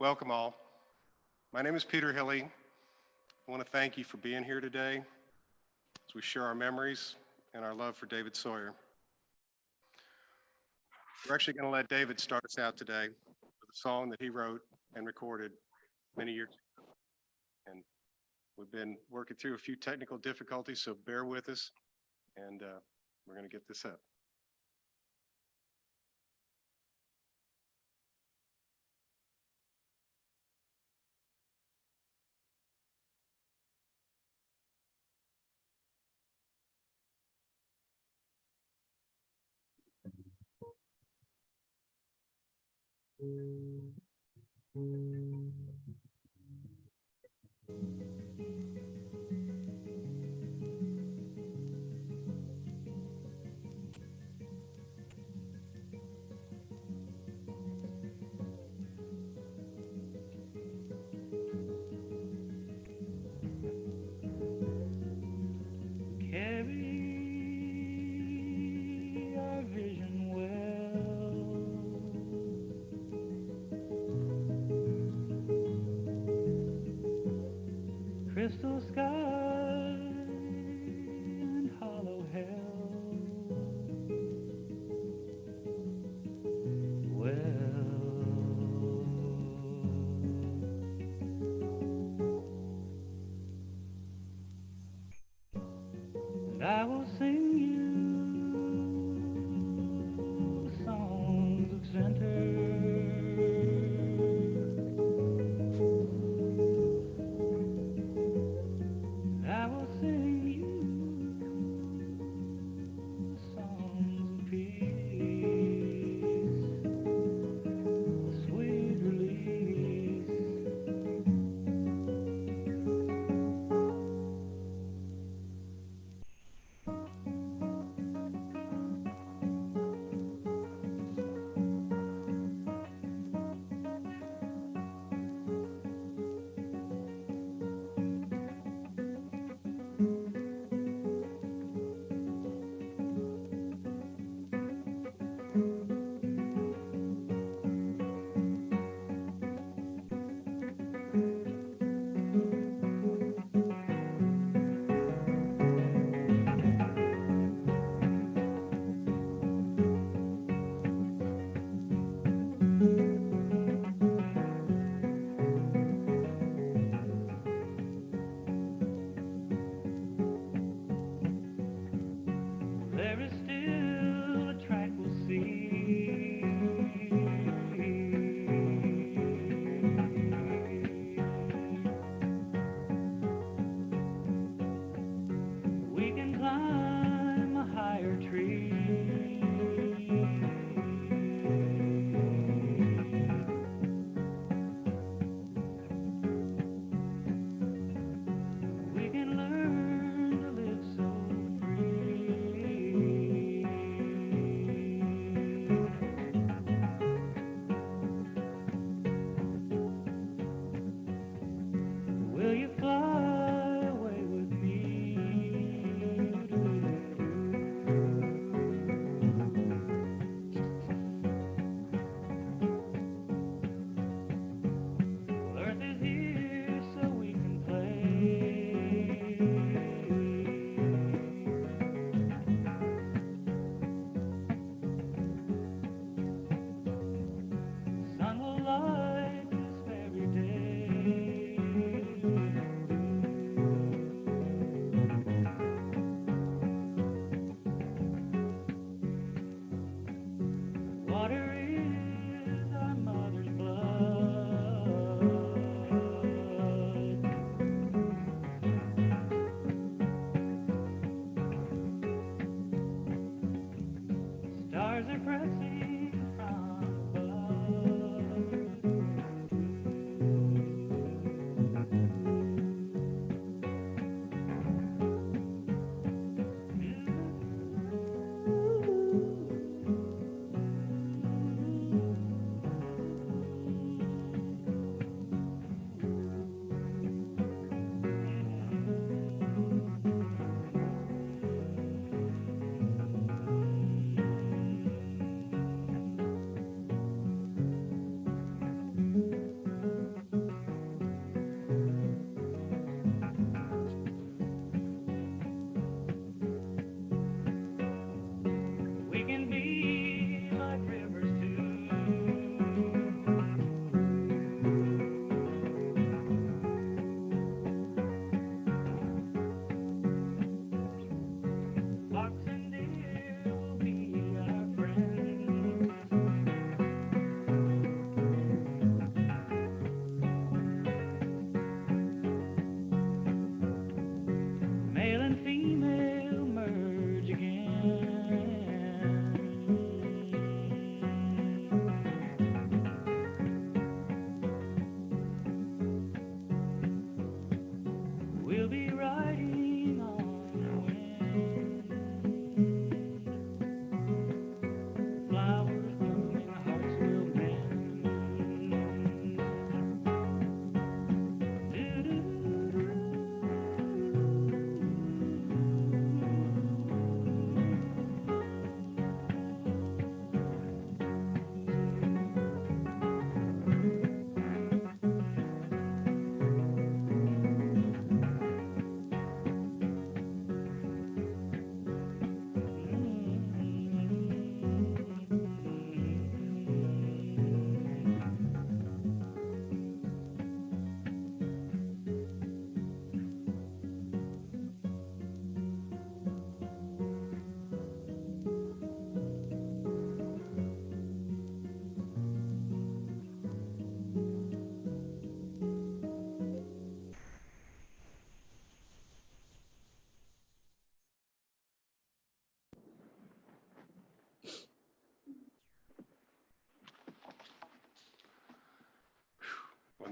Welcome all. My name is Peter Hilly. I want to thank you for being here today as we share our memories and our love for David Sawyer. We're actually going to let David start us out today with a song that he wrote and recorded many years ago. And we've been working through a few technical difficulties, so bear with us, and we're going to get this up. Crystal sky and hollow hell. And I will sing you songs of center. I will sing you songs of peace, sweet release.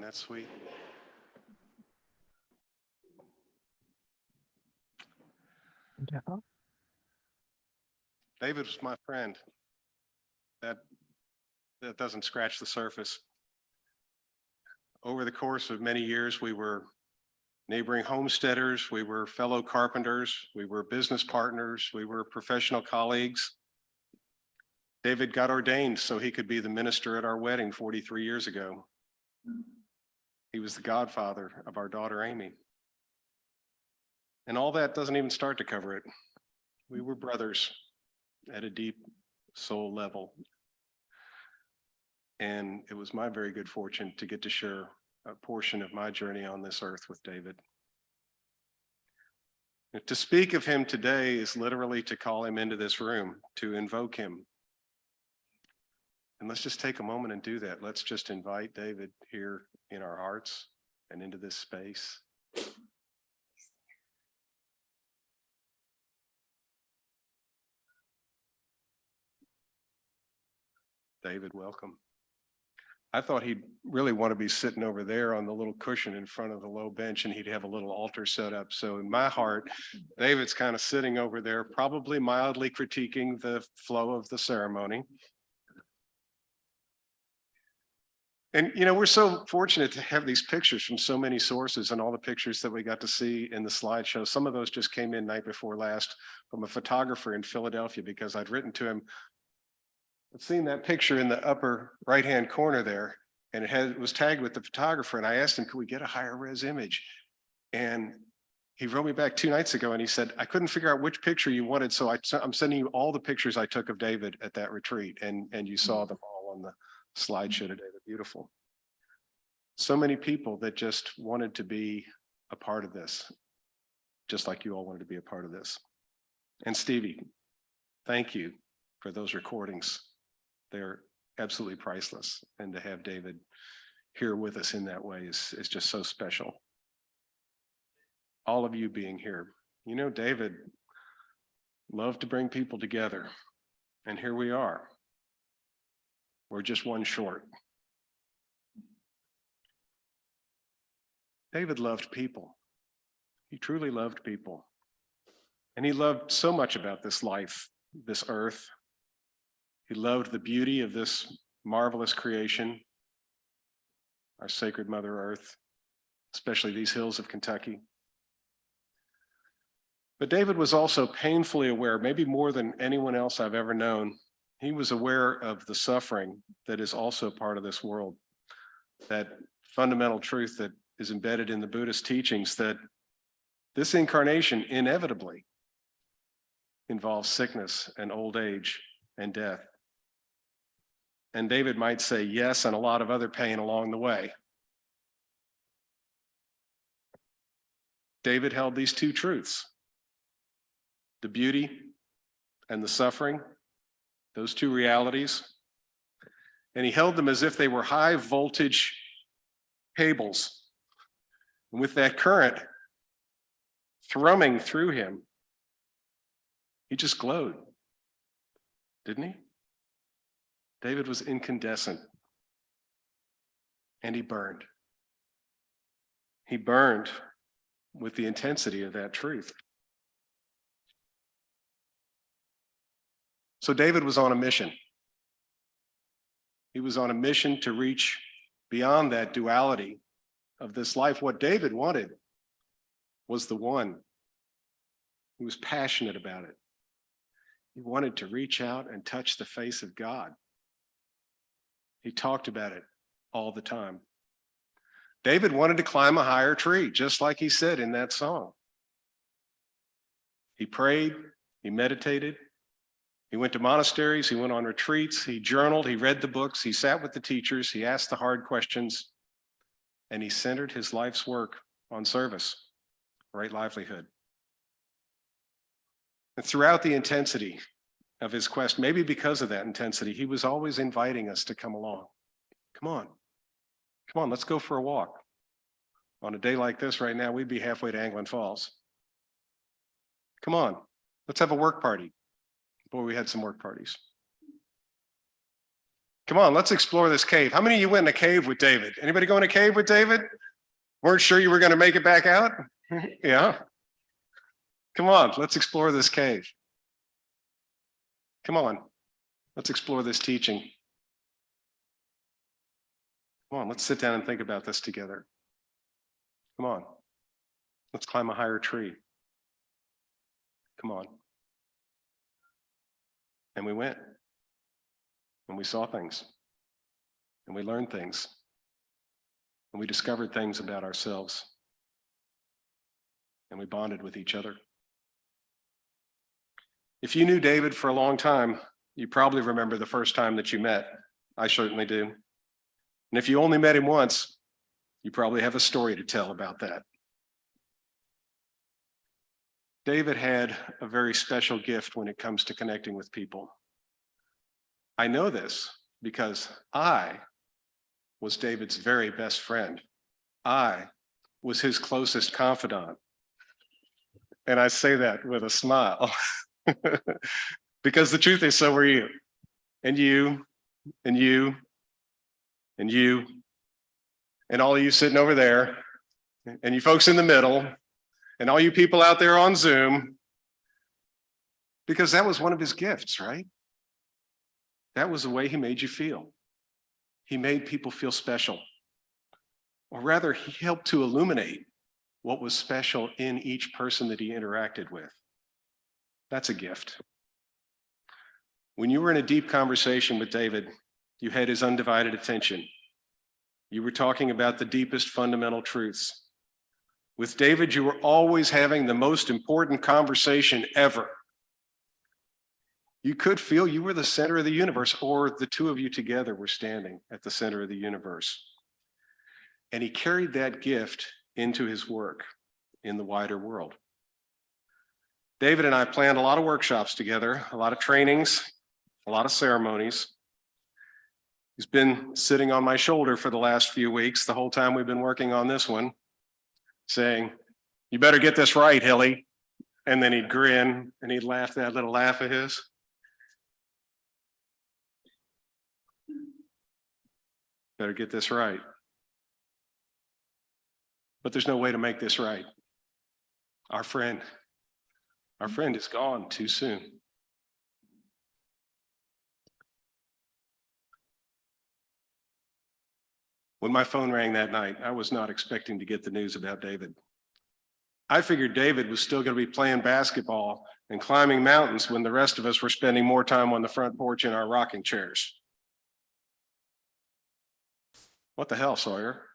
that sweet? Yeah. David was my friend. That doesn't scratch the surface. Over the course of many years, we were neighboring homesteaders, we were fellow carpenters, we were business partners, we were professional colleagues. David got ordained so he could be the minister at our wedding 43 years ago. He was the godfather of our daughter, Amy. And all that doesn't even start to cover it. We were brothers at a deep soul level. And it was my very good fortune to get to share a portion of my journey on this earth with David. To speak of him today is literally to call him into this room, to invoke him. And let's just take a moment and do that. Let's just invite David here in our hearts and into this space. David, welcome. I thought he'd really want to be sitting over there on the little cushion in front of the low bench, and he'd have a little altar set up. So in my heart, David's kind of sitting over there, probably mildly critiquing the flow of the ceremony. And, you know, we're so fortunate to have these pictures from so many sources, and all the pictures that we got to see in the slideshow. Some of those just came in night before last from a photographer in Philadelphia, because I'd written to him, I've seen that picture in the upper right-hand corner there, and it was tagged with the photographer, and I asked him, could we get a higher res image? And he wrote me back 2 nights ago, and he said, I couldn't figure out which picture you wanted, so I'm sending you all the pictures I took of David at that retreat, and you saw them all on the slideshow today. They're beautiful. So many people that just wanted to be a part of this, just like you all wanted to be a part of this. And Stevie, thank you for those recordings. They're absolutely priceless. And to have David here with us in that way is just so special. All of you being here. You know, David loved to bring people together. And here we are. We're just one short. David loved people. He truly loved people. And he loved so much about this life, this earth. He loved the beauty of this marvelous creation, our sacred Mother Earth, especially these hills of Kentucky. But David was also painfully aware, maybe more than anyone else I've ever known, he was aware of the suffering that is also part of this world, that fundamental truth that is embedded in the Buddhist teachings, that this incarnation inevitably involves sickness and old age and death. And David might say yes, and a lot of other pain along the way. David held these two truths, the beauty and the suffering, those two realities, and he held them as if they were high voltage cables. And with that current thrumming through him, he just glowed, didn't he? David was incandescent, and he burned. He burned with the intensity of that truth. So David was on a mission. He was on a mission to reach beyond that duality of this life. What David wanted was the one. He was passionate about it. He wanted to reach out and touch the face of God. He talked about it all the time. David wanted to climb a higher tree, just like he said in that song. He prayed, he meditated, he went to monasteries, he went on retreats, he journaled, he read the books, he sat with the teachers, he asked the hard questions, and he centered his life's work on service, right livelihood. And throughout the intensity of his quest, maybe because of that intensity, he was always inviting us to come along. Come on, let's go for a walk. On a day like this right now, we'd be halfway to Anglin Falls. Come on, let's have a work party. Boy, we had some work parties. Come on, let's explore this cave. How many of you went in a cave with David? Anybody go in a cave with David? Weren't sure you were going to make it back out? Yeah. Come on, let's explore this cave. Come on, let's explore this teaching. Come on, let's sit down and think about this together. Come on, let's climb a higher tree. Come on. And we went, and we saw things, and we learned things, and we discovered things about ourselves, and we bonded with each other. If you knew David for a long time, you probably remember the first time that you met. I certainly do. And if you only met him once, you probably have a story to tell about that. David had a very special gift when it comes to connecting with people. I know this because I was David's very best friend. I was his closest confidant. And I say that with a smile because the truth is, so were you. And you, and you, and you, and all of you sitting over there, and you folks in the middle, and all you people out there on Zoom, because that was one of his gifts, right? That was the way he made you feel. He made people feel special. Or rather, he helped to illuminate what was special in each person that he interacted with. That's a gift. When you were in a deep conversation with David, you had his undivided attention. You were talking about the deepest fundamental truths. With David, you were always having the most important conversation ever. You could feel you were the center of the universe, or the two of you together were standing at the center of the universe. And he carried that gift into his work in the wider world. David and I planned a lot of workshops together, a lot of trainings, a lot of ceremonies. He's been sitting on my shoulder for the last few weeks, the whole time we've been working on this one, saying, "You better get this right, Hilly." And then he'd grin and he'd laugh that little laugh of his. Better get this right. But there's no way to make this right. Our friend is gone too soon. When my phone rang that night, I was not expecting to get the news about David. I figured David was still going to be playing basketball and climbing mountains when the rest of us were spending more time on the front porch in our rocking chairs. What the hell, Sawyer?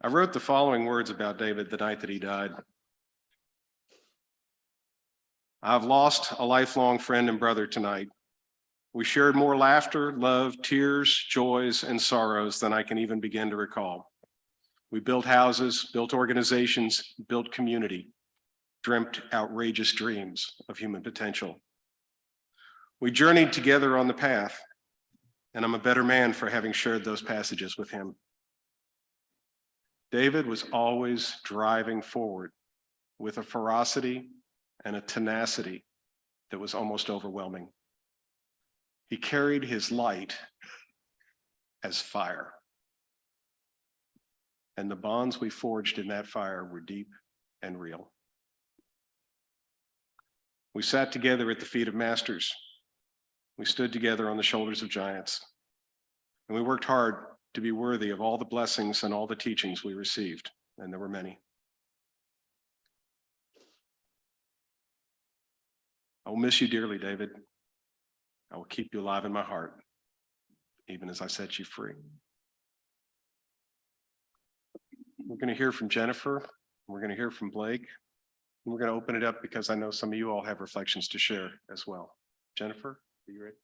I wrote the following words about David the night that he died. I've lost a lifelong friend and brother tonight. We shared more laughter, love, tears, joys, and sorrows than I can even begin to recall. We built houses, built organizations, built community, dreamt outrageous dreams of human potential. We journeyed together on the path, and I'm a better man for having shared those passages with him. David was always driving forward with a ferocity and a tenacity that was almost overwhelming. He carried his light as fire. And the bonds we forged in that fire were deep and real. We sat together at the feet of masters. We stood together on the shoulders of giants. And we worked hard to be worthy of all the blessings and all the teachings we received. And there were many. I will miss you dearly, David. I will keep you alive in my heart, even as I set you free. We're going to hear from Jennifer. We're going to hear from Blake. And we're going to open it up because I know some of you all have reflections to share as well. Jennifer, are you ready?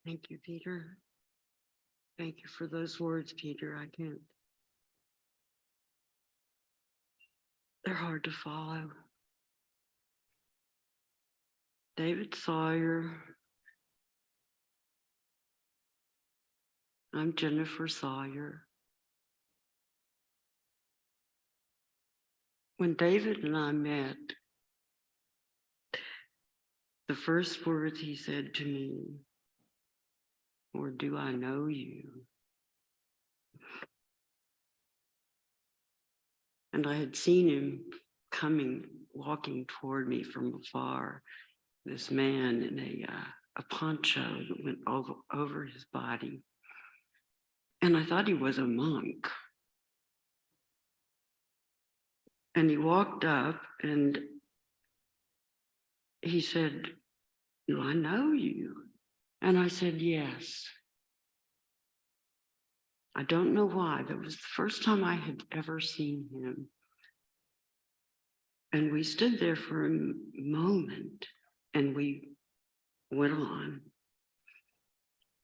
Thank you, Peter. Thank you for those words, Peter. I can't. They're hard to follow. David Sawyer. I'm Jennifer Sawyer. When David and I met, the first words he said to me were, "Do I know you?" And I had seen him walking toward me from afar, this man in a poncho that went over his body. And I thought he was a monk. And he walked up and he said, "Do I know you?" And I said, "Yes." I don't know why. That was the first time I had ever seen him. And we stood there for a moment and we went on.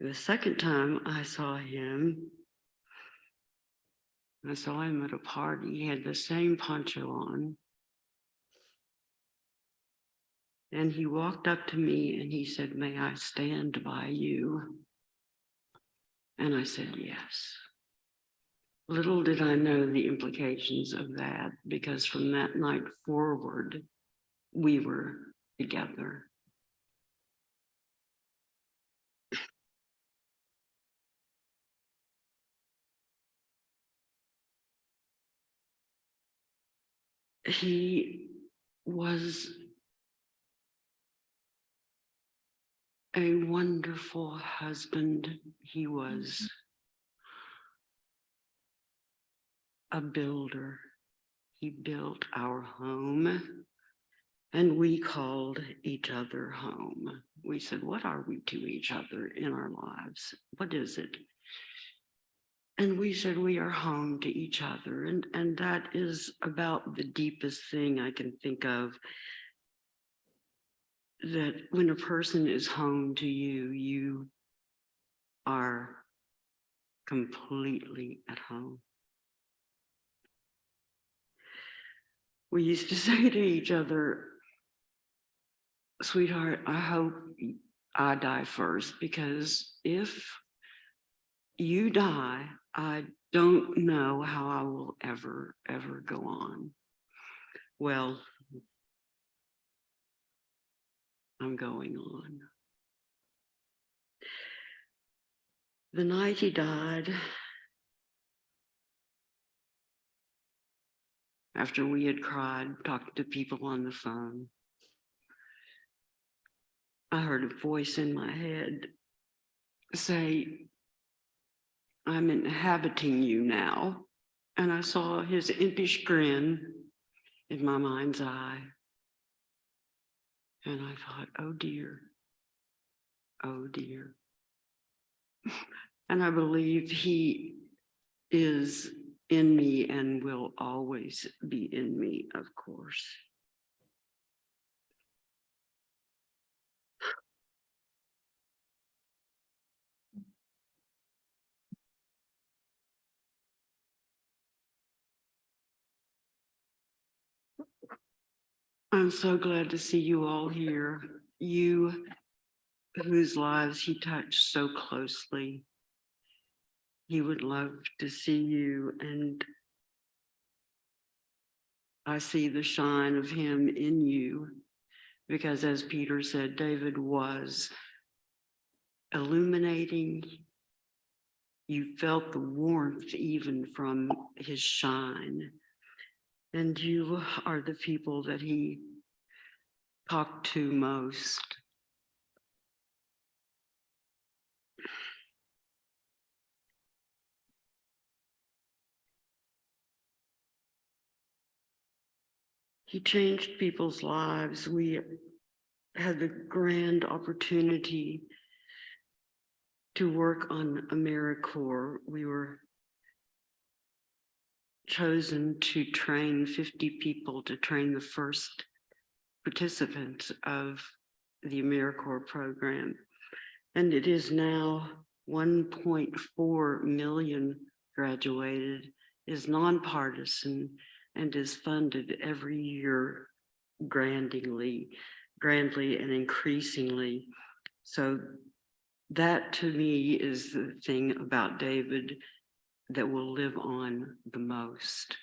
The second time I saw him at a party. He had the same poncho on. And he walked up to me and he said, "May I stand by you?" And I said, "Yes." Little did I know the implications of that, because from that night forward, we were together. He was a wonderful husband. He was a builder. He built our home and we called each other home. We said, "What are we to each other in our lives? What is it?" And we said, "We are home to each other." And that is about the deepest thing I can think of, that when a person is home to you, you are completely at home. We used to say to each other, "Sweetheart, I hope I die first, because if you die, I don't know how I will ever go on." Well, I'm going on. The night he died, after we had cried, talked to people on the phone, I heard a voice in my head say, "I'm inhabiting you now." And I saw his impish grin in my mind's eye. And I thought, "Oh dear, oh dear." And I believe he is in me and will always be in me, of course. I'm so glad to see you all here. You whose lives he touched so closely. He would love to see you, and I see the shine of him in you, because as Peter said, David was illuminating. You felt the warmth even from his shine. And you are the people that he talked to most. He changed people's lives. We had the grand opportunity to work on AmeriCorps. We were chosen to train 50 people to train the first participants of the AmeriCorps program. and it is now 1.4 million graduated, is nonpartisan, and is funded every year grandly and increasingly. So that to me is the thing about David that will live on the most.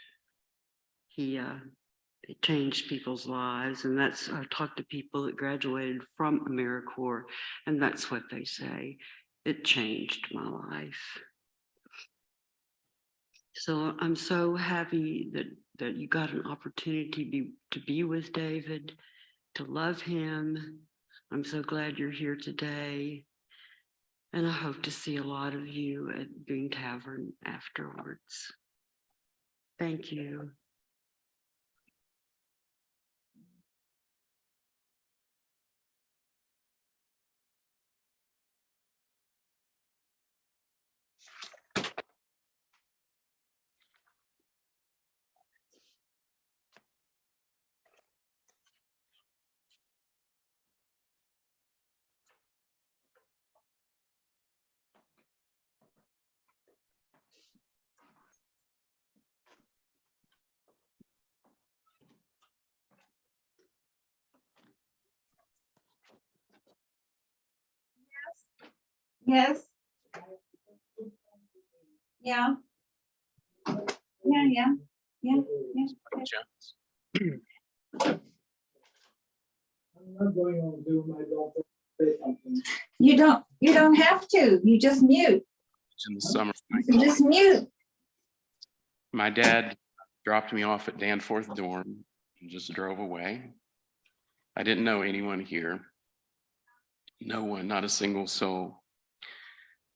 It changed people's lives, and I've talked to people that graduated from AmeriCorps, and that's what they say. It changed my life. So I'm so happy that you got an opportunity to be with David, to love him. I'm so glad you're here today. And I hope to see a lot of you at Boone Tavern afterwards. Thank you. Yes. Yeah. Yeah. I'm not going on Zoom. I don't say something. You don't have to. You just mute. In the summer, You just mute. my dad dropped me off at Danforth dorm and just drove away. I didn't know anyone here. No one, not a single soul.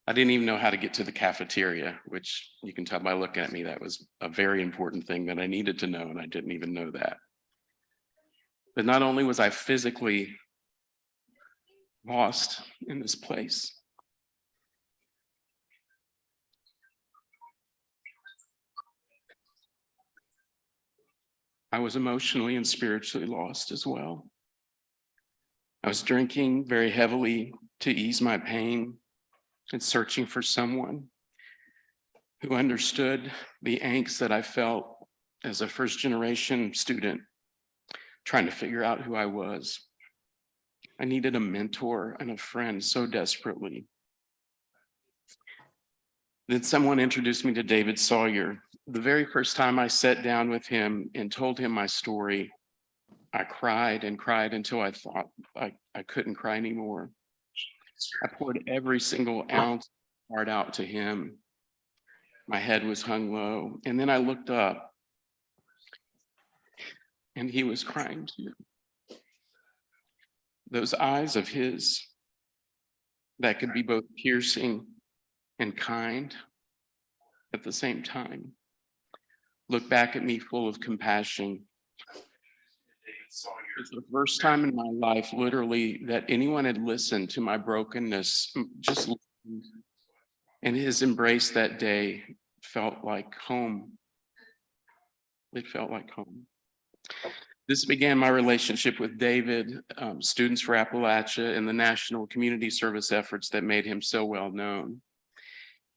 I didn't even know how to get to the cafeteria, which you can tell by looking at me, that was a very important thing that I needed to know, and I didn't even know that. But not only was I physically lost in this place, I was emotionally and spiritually lost as well. I was drinking very heavily to ease my pain and searching for someone who understood the angst that I felt as a first-generation student trying to figure out who I was. I needed a mentor and a friend so desperately. Then someone introduced me to David Sawyer. The very first time I sat down with him and told him my story, I cried and cried until I thought I couldn't cry anymore. I poured every single ounce of heart out to him. My head was hung low. And then I looked up and he was crying too. Those eyes of his that could be both piercing and kind at the same time looked back at me full of compassion. It's the first time in my life, literally, that anyone had listened to my brokenness, just listened. And his embrace that day felt like home. It felt like home. This began my relationship with David, Students for Appalachia, and the national community service efforts that made him so well known.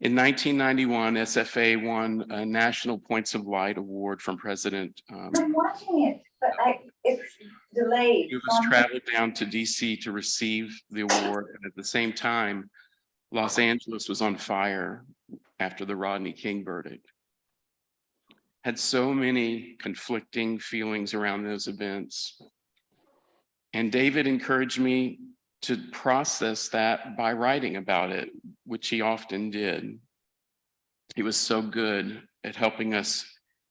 In 1991, SFA won a National Points of Light Award from President. I'm watching it, but it's delayed. He was traveled down to DC to receive the award, and at the same time, Los Angeles was on fire after the Rodney King verdict. Had so many conflicting feelings around those events. And David encouraged me to process that by writing about it, which he often did. He was so good at helping us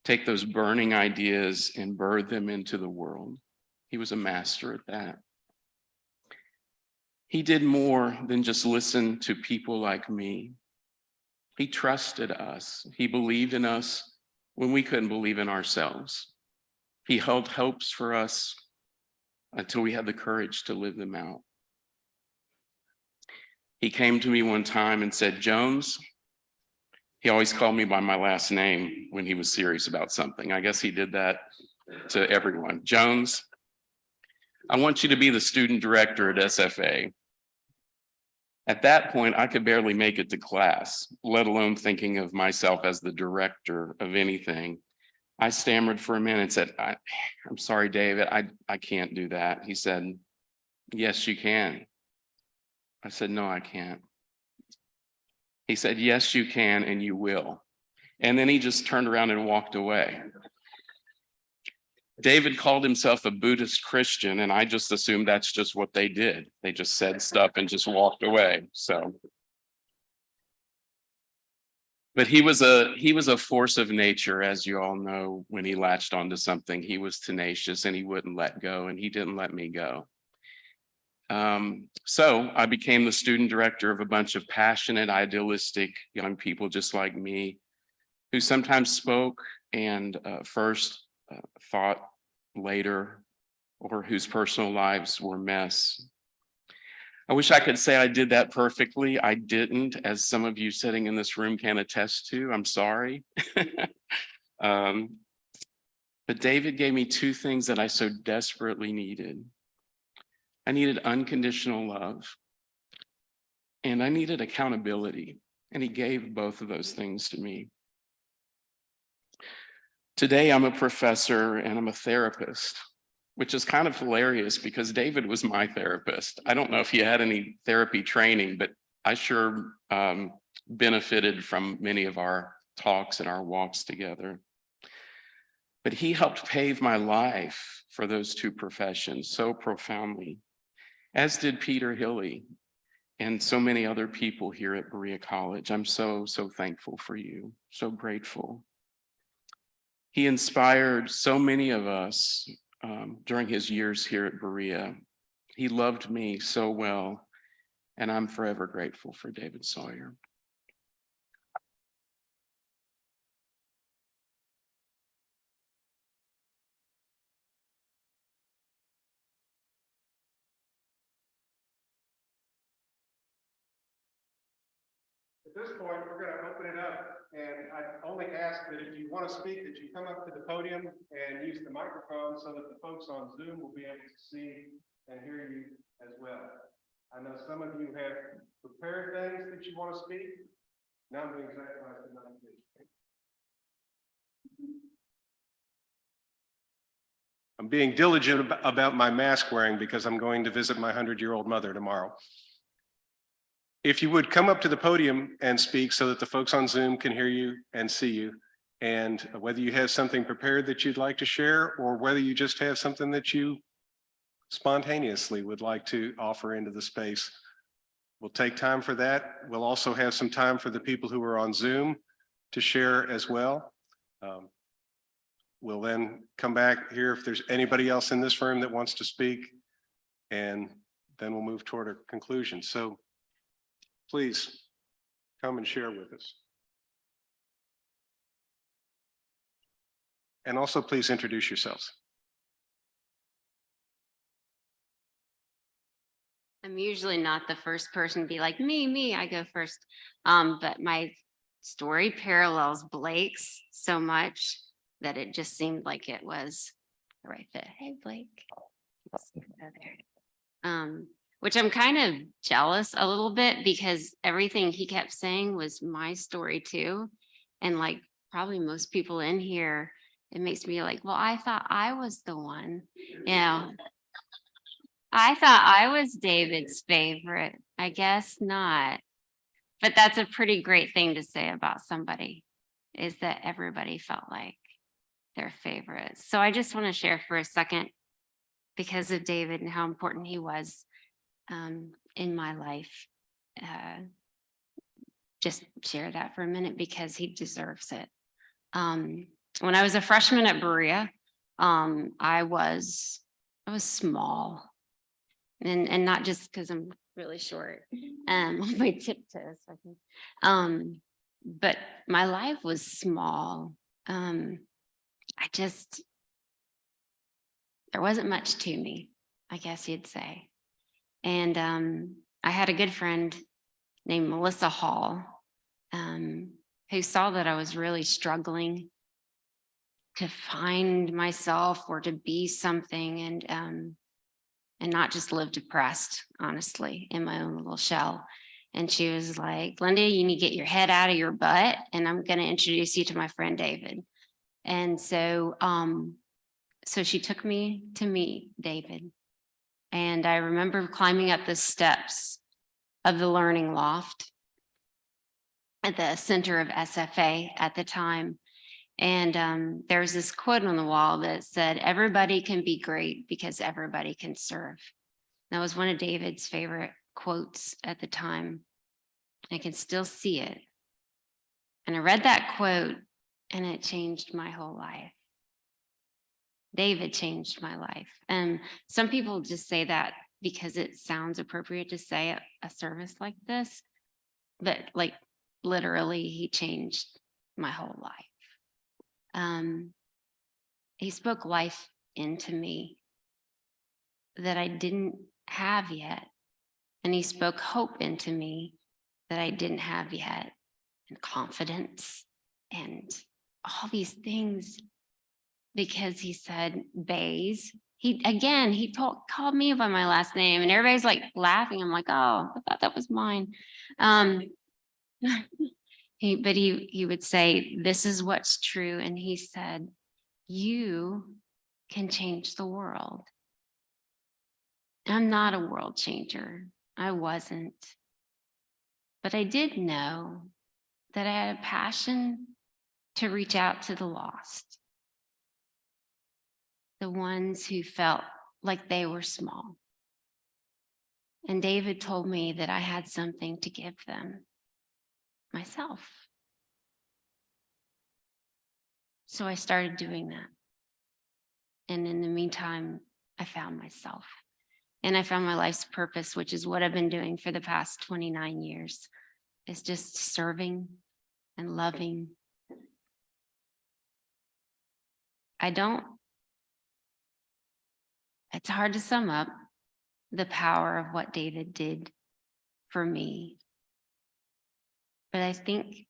take those burning ideas and birth them into the world. He was a master at that. He did more than just listen to people like me. He trusted us. He believed in us when we couldn't believe in ourselves. He held hopes for us until we had the courage to live them out. He came to me one time and said, Jones, he always called me by my last name when he was serious about something. I guess he did that to everyone. Jones, I want you to be the student director at SFA. At that point, I could barely make it to class, let alone thinking of myself as the director of anything. I stammered for a minute and said, I'm sorry, David, I can't do that. He said, yes, you can. I said, no, I can't. He said, yes, you can, and you will. And then he just turned around and walked away. David called himself a Buddhist Christian, and I just assumed that's just what they did. They just said stuff and just walked away. So, but he was a force of nature, as you all know. When he latched onto something, he was tenacious and he wouldn't let go, and he didn't let me go. So I became the student director of a bunch of passionate, idealistic young people just like me, who sometimes spoke and first thought later, or whose personal lives were mess. I wish I could say I did that perfectly. I didn't, as some of you sitting in this room can attest to. I'm sorry. But David gave me two things that I so desperately needed. I needed unconditional love, and I needed accountability, and he gave both of those things to me. Today, I'm a professor and I'm a therapist, which is kind of hilarious because David was my therapist. I don't know if he had any therapy training, but I sure benefited from many of our talks and our walks together. But he helped pave my life for those two professions so profoundly, as did Peter Hilly and so many other people here at Berea College. I'm so thankful for you, so grateful. He inspired so many of us during his years here at Berea. He loved me so well, and I'm forever grateful for David Sawyer. At this point, we're going to open it up, and I only ask that if you want to speak, that you come up to the podium and use the microphone so that the folks on Zoom will be able to see and hear you as well. I know some of you have prepared things that you want to speak. Now I'm doing exactly what I said not to do. I'm being diligent about my mask wearing because I'm going to visit my 100-year-old mother tomorrow. If you would come up to the podium and speak so that the folks on Zoom can hear you and see you, and whether you have something prepared that you'd like to share or whether you just have something that you spontaneously would like to offer into the space. We'll take time for that. We'll also have some time for the people who are on Zoom to share as well. We'll then come back here if there's anybody else in this room that wants to speak, and then we'll move toward a conclusion. So please come and share with us. And also please introduce yourselves. I'm usually not the first person to be like, me, I go first. But my story parallels Blake's so much that it just seemed like it was the right fit. Hey, Blake. Which I'm kind of jealous a little bit because everything he kept saying was my story too. And like probably most people in here, it makes me like, well, I thought I was the one, you know. I thought I was David's favorite. I guess not. But that's a pretty great thing to say about somebody, is that everybody felt like their favorite. So I just want to share for a second, because of David and how important he was in my life. Just share that for a minute because he deserves it. When I was a freshman at Berea, I was small. And not just because I'm really short, on my tiptoes. But my life was small. There wasn't much to me, I guess you'd say. And I had a good friend named Melissa Hall, who saw that I was really struggling to find myself or to be something, and not just live depressed, honestly, in my own little shell. And she was like, Linda, you need to get your head out of your butt, and I'm going to introduce you to my friend David. And so, so she took me to meet David. And I remember climbing up the steps of the learning loft at the center of SFA at the time. And there was this quote on the wall that said, everybody can be great because everybody can serve. That was one of David's favorite quotes at the time. I can still see it. And I read that quote and it changed my whole life. David changed my life. And some people just say that because it sounds appropriate to say at a service like this, but like literally he changed my whole life. He spoke life into me that I didn't have yet. And he spoke hope into me that I didn't have yet, and confidence and all these things, because he said, Bays. He called me by my last name, and everybody's like laughing. I'm like, oh, I thought that was mine. He would say, this is what's true. And he said, you can change the world. I'm not a world changer. I wasn't. But I did know that I had a passion to reach out to the lost, the ones who felt like they were small. And David told me that I had something to give them, myself. So I started doing that. And in the meantime, I found myself. And I found my life's purpose, which is what I've been doing for the past 29 years, is just serving and loving. It's hard to sum up the power of what David did for me. But I think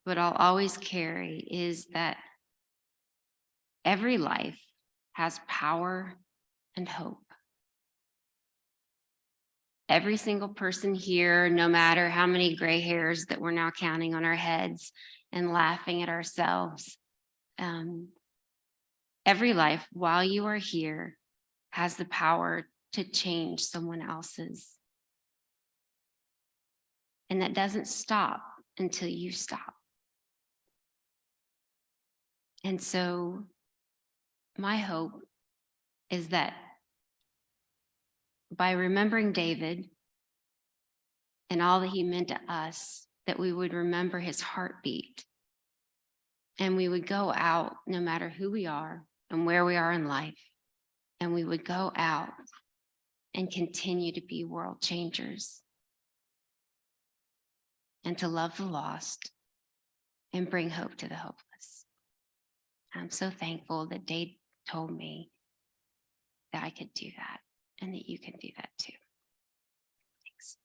what I'll always carry is that every life has power and hope. Every single person here, no matter how many gray hairs that we're now counting on our heads and laughing at ourselves, every life while you are here has the power to change someone else's. And that doesn't stop until you stop. And so my hope is that by remembering David and all that he meant to us, that we would remember his heartbeat, and we would go out no matter who we are and where we are in life, and we would go out and continue to be world changers and to love the lost and bring hope to the hopeless. I'm so thankful that Dave told me that I could do that and that you can do that too. Thanks.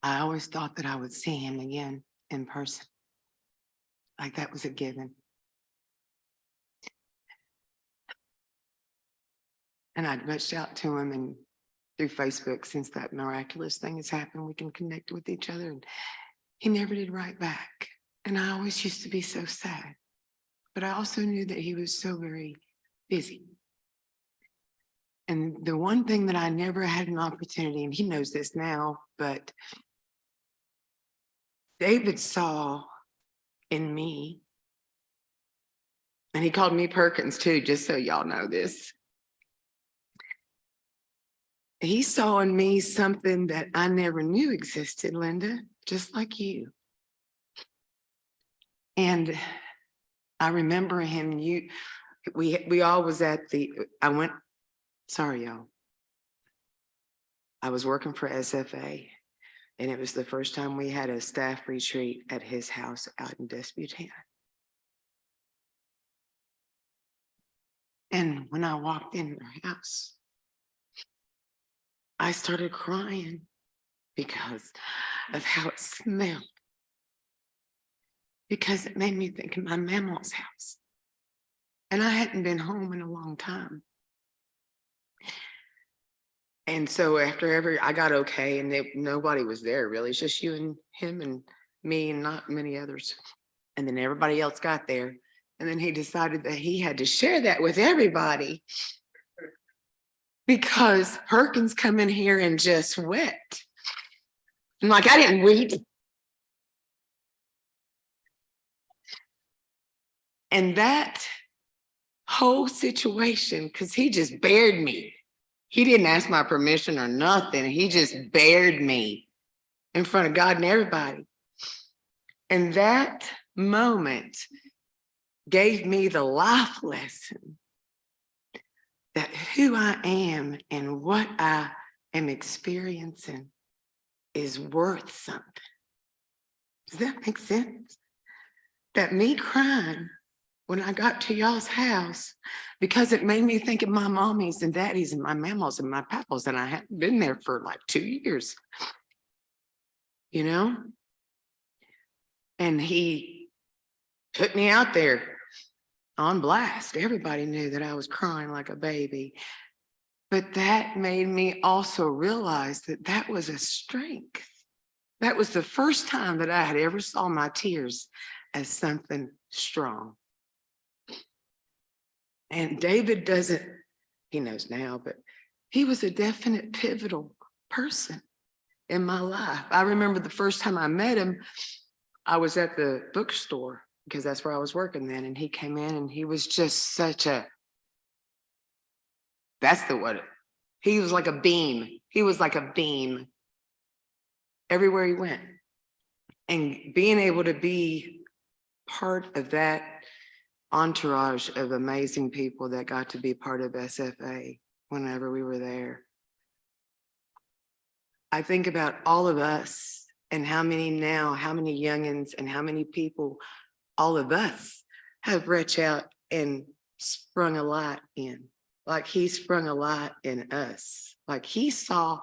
I always thought that I would see him again in person. Like that was a given. And I'd reached out to him, and through Facebook, since that miraculous thing has happened, we can connect with each other. And he never did write back. And I always used to be so sad. But I also knew that he was so very busy. And the one thing that I never had an opportunity, and he knows this now, but David saw in me, and he called me Perkins too, just so y'all know this. He saw in me something that I never knew existed, Linda, just like you. And I remember him, we all was at sorry, y'all. I was working for SFA, And it was the first time we had a staff retreat at his house out in Desputan. And when I walked in their house, I started crying because of how it smelled. Because it made me think of my mammal's house. And I hadn't been home in a long time. And so after I got okay, and nobody was there really, it's just you and him and me and not many others. And then everybody else got there. And then he decided that he had to share that with everybody because Perkins come in here and just wept. I'm like, I didn't weep. And that whole situation, because he just bared me. He didn't ask my permission or nothing. He just bared me in front of God and everybody. And that moment gave me the life lesson that who I am and what I am experiencing is worth something. Does that make sense? That me crying when I got to y'all's house, because it made me think of my mommies and daddies and my mammals and my pappals, and I hadn't been there for like 2 years, you know? And he put me out there on blast. Everybody knew that I was crying like a baby. But that made me also realize that that was a strength. That was the first time that I had ever saw my tears as something strong. And David doesn't, he knows now, but he was a definite pivotal person in my life. I remember the first time I met him, I was at the bookstore because that's where I was working then. And he came in and he was just such a, he was like a beam. He was like a beam everywhere he went. And being able to be part of that entourage of amazing people that got to be part of SFA whenever we were there. I think about all of us and how many youngins and how many people, all of us have reached out and sprung a light in, like he sprung a light in us, like he saw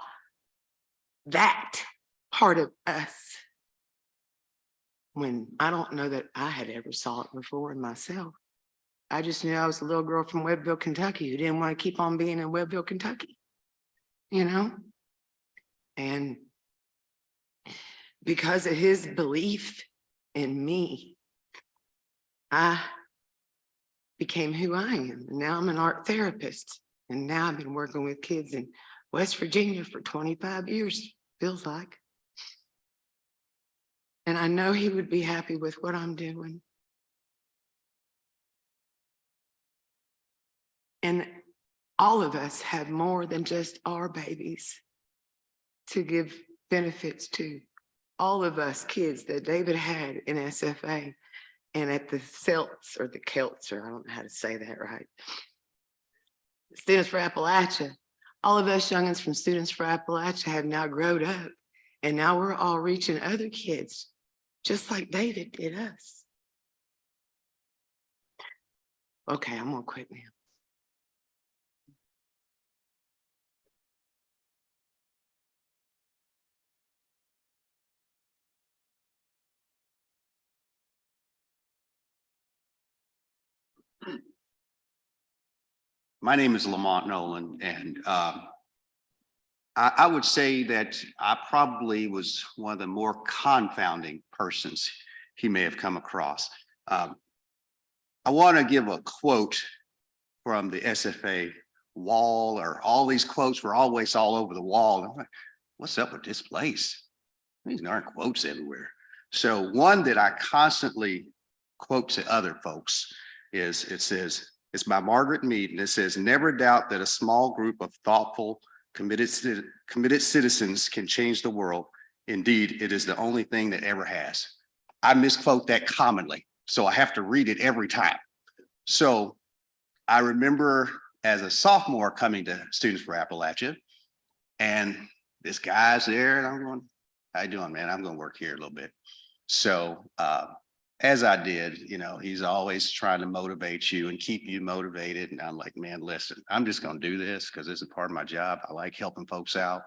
that part of us when I don't know that I had ever saw it before in myself. I just knew I was a little girl from Webbville, Kentucky who didn't want to keep on being in Webbville, Kentucky, you know? And because of his belief in me, I became who I am. And now I'm an art therapist. And now I've been working with kids in West Virginia for 25 years, feels like. And I know he would be happy with what I'm doing. And all of us have more than just our babies to give benefits to. All of us kids that David had in SFA and at the CELTS or the Celts, or I don't know how to say that right. Students for Appalachia. All of us youngins from Students for Appalachia have now grown up, and now we're all reaching other kids, just like David did us. Okay, I'm gonna quit now. My name is Lamont Nolan, and I would say that I probably was one of the more confounding persons he may have come across. I want to give a quote from the SFA wall, or all these quotes were always all over the wall. I'm like, what's up with this place? These aren't quotes everywhere. So one that I constantly quote to other folks is, it says, it's by Margaret Mead, and it says, never doubt that a small group of thoughtful, committed citizens can change the world. Indeed, it is the only thing that ever has. I misquote that commonly, so I have to read it every time. So I remember as a sophomore coming to Students for Appalachia, and this guy's there, and I'm going, how you doing, man? I'm gonna work here a little bit. So as I did, he's always trying to motivate you and keep you motivated. And I'm like, man, listen, I'm just gonna do this because this is part of my job. I like helping folks out.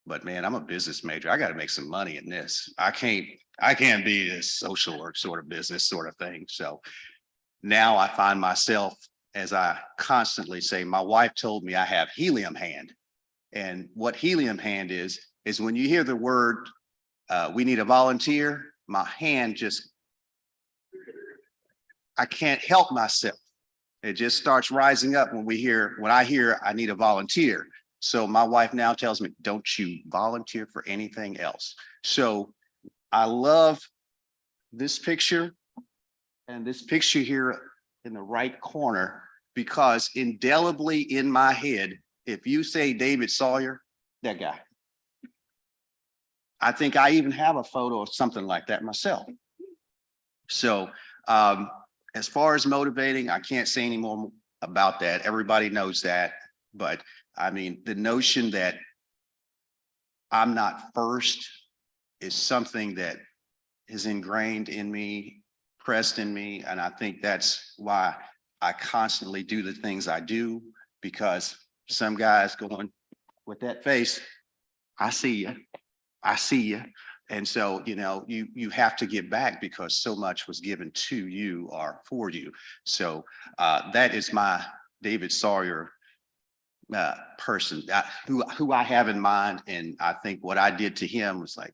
But man, I'm a business major. I got to make some money in this. I can't be this social work sort of business sort of thing. So now I find myself, as I constantly say, my wife told me I have helium hand. And what helium hand is when you hear the word, we need a volunteer, my hand just, I can't help myself. It just starts rising up when I hear I need a volunteer. So my wife now tells me, don't you volunteer for anything else. So I love this picture and this picture here in the right corner, because indelibly in my head, if you say David Sawyer, that guy. I think I even have a photo of something like that myself. So as far as motivating, I can't say any more about that. Everybody knows that. But I mean, the notion that I'm not first is something that is ingrained in me, pressed in me. And I think that's why I constantly do the things I do, because some guys going with that face, I see you. I see you. And so, you have to give back because so much was given to you or for you. So that is my David Sawyer person who I have in mind. And I think what I did to him was like,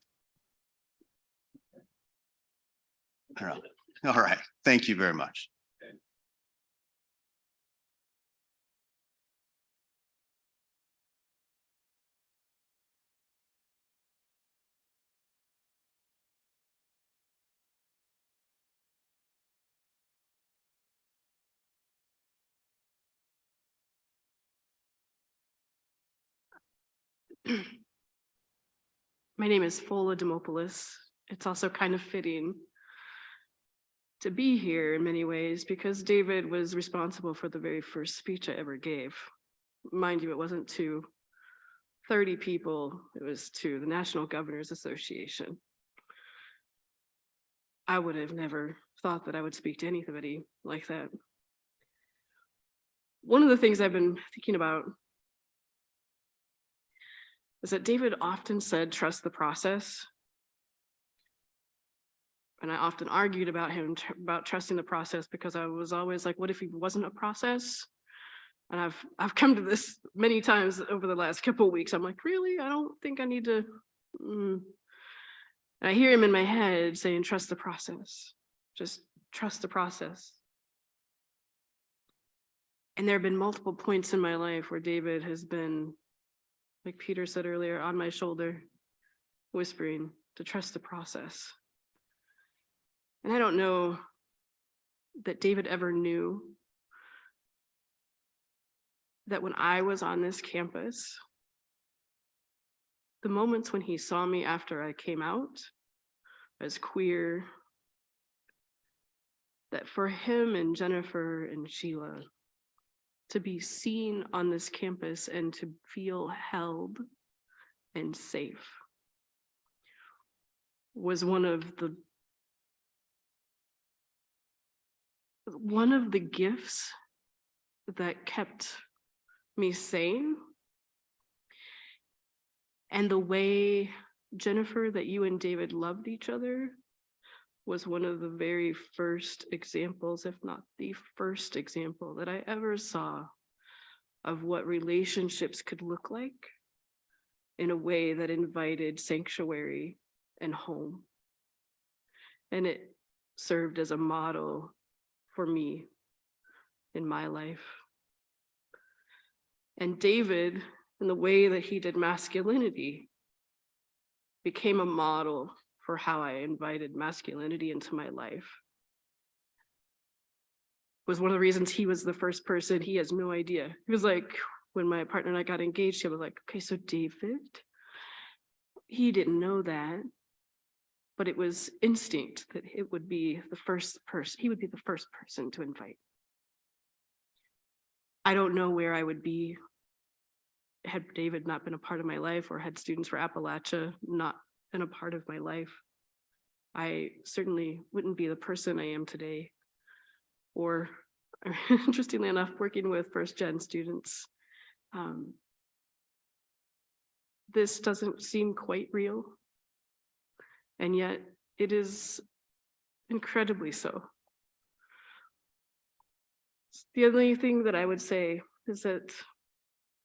all right. Thank you very much. My name is Fola Demopoulos. It's also kind of fitting to be here in many ways because David was responsible for the very first speech I ever gave. Mind you, it wasn't to 30 people, it was to the National Governors Association. I would have never thought that I would speak to anybody like that. One of the things I've been thinking about is that David often said, trust the process. And I often argued about him, about trusting the process, because I was always like, what if he wasn't a process? And I've come to this many times over the last couple of weeks. I'm like, really? I don't think I need to. And I hear him in my head saying, trust the process. Just trust the process. And there have been multiple points in my life where David has been, like Peter said earlier, on my shoulder, whispering to trust the process. And I don't know that David ever knew that when I was on this campus, the moments when he saw me after I came out as queer, that for him and Jennifer and Sheila to be seen on this campus and to feel held and safe was one of the gifts that kept me sane. And the way, Jennifer, that you and David loved each other was one of the very first examples, if not the first example that I ever saw of what relationships could look like in a way that invited sanctuary and home. And it served as a model for me in my life. And David, in the way that he did masculinity, became a model for how I invited masculinity into my life. Was one of the reasons he was the first person. He has no idea. He was like, when my partner and I got engaged, he was like, okay, so David, he didn't know that, but it was instinct that it would be the first person, he would be the first person to invite. I don't know where I would be had David not been a part of my life, or had students for Appalachia not been a part of my life, I certainly wouldn't be the person I am today. Or interestingly enough, working with first gen students, this doesn't seem quite real. And yet it is incredibly so. The only thing that I would say is that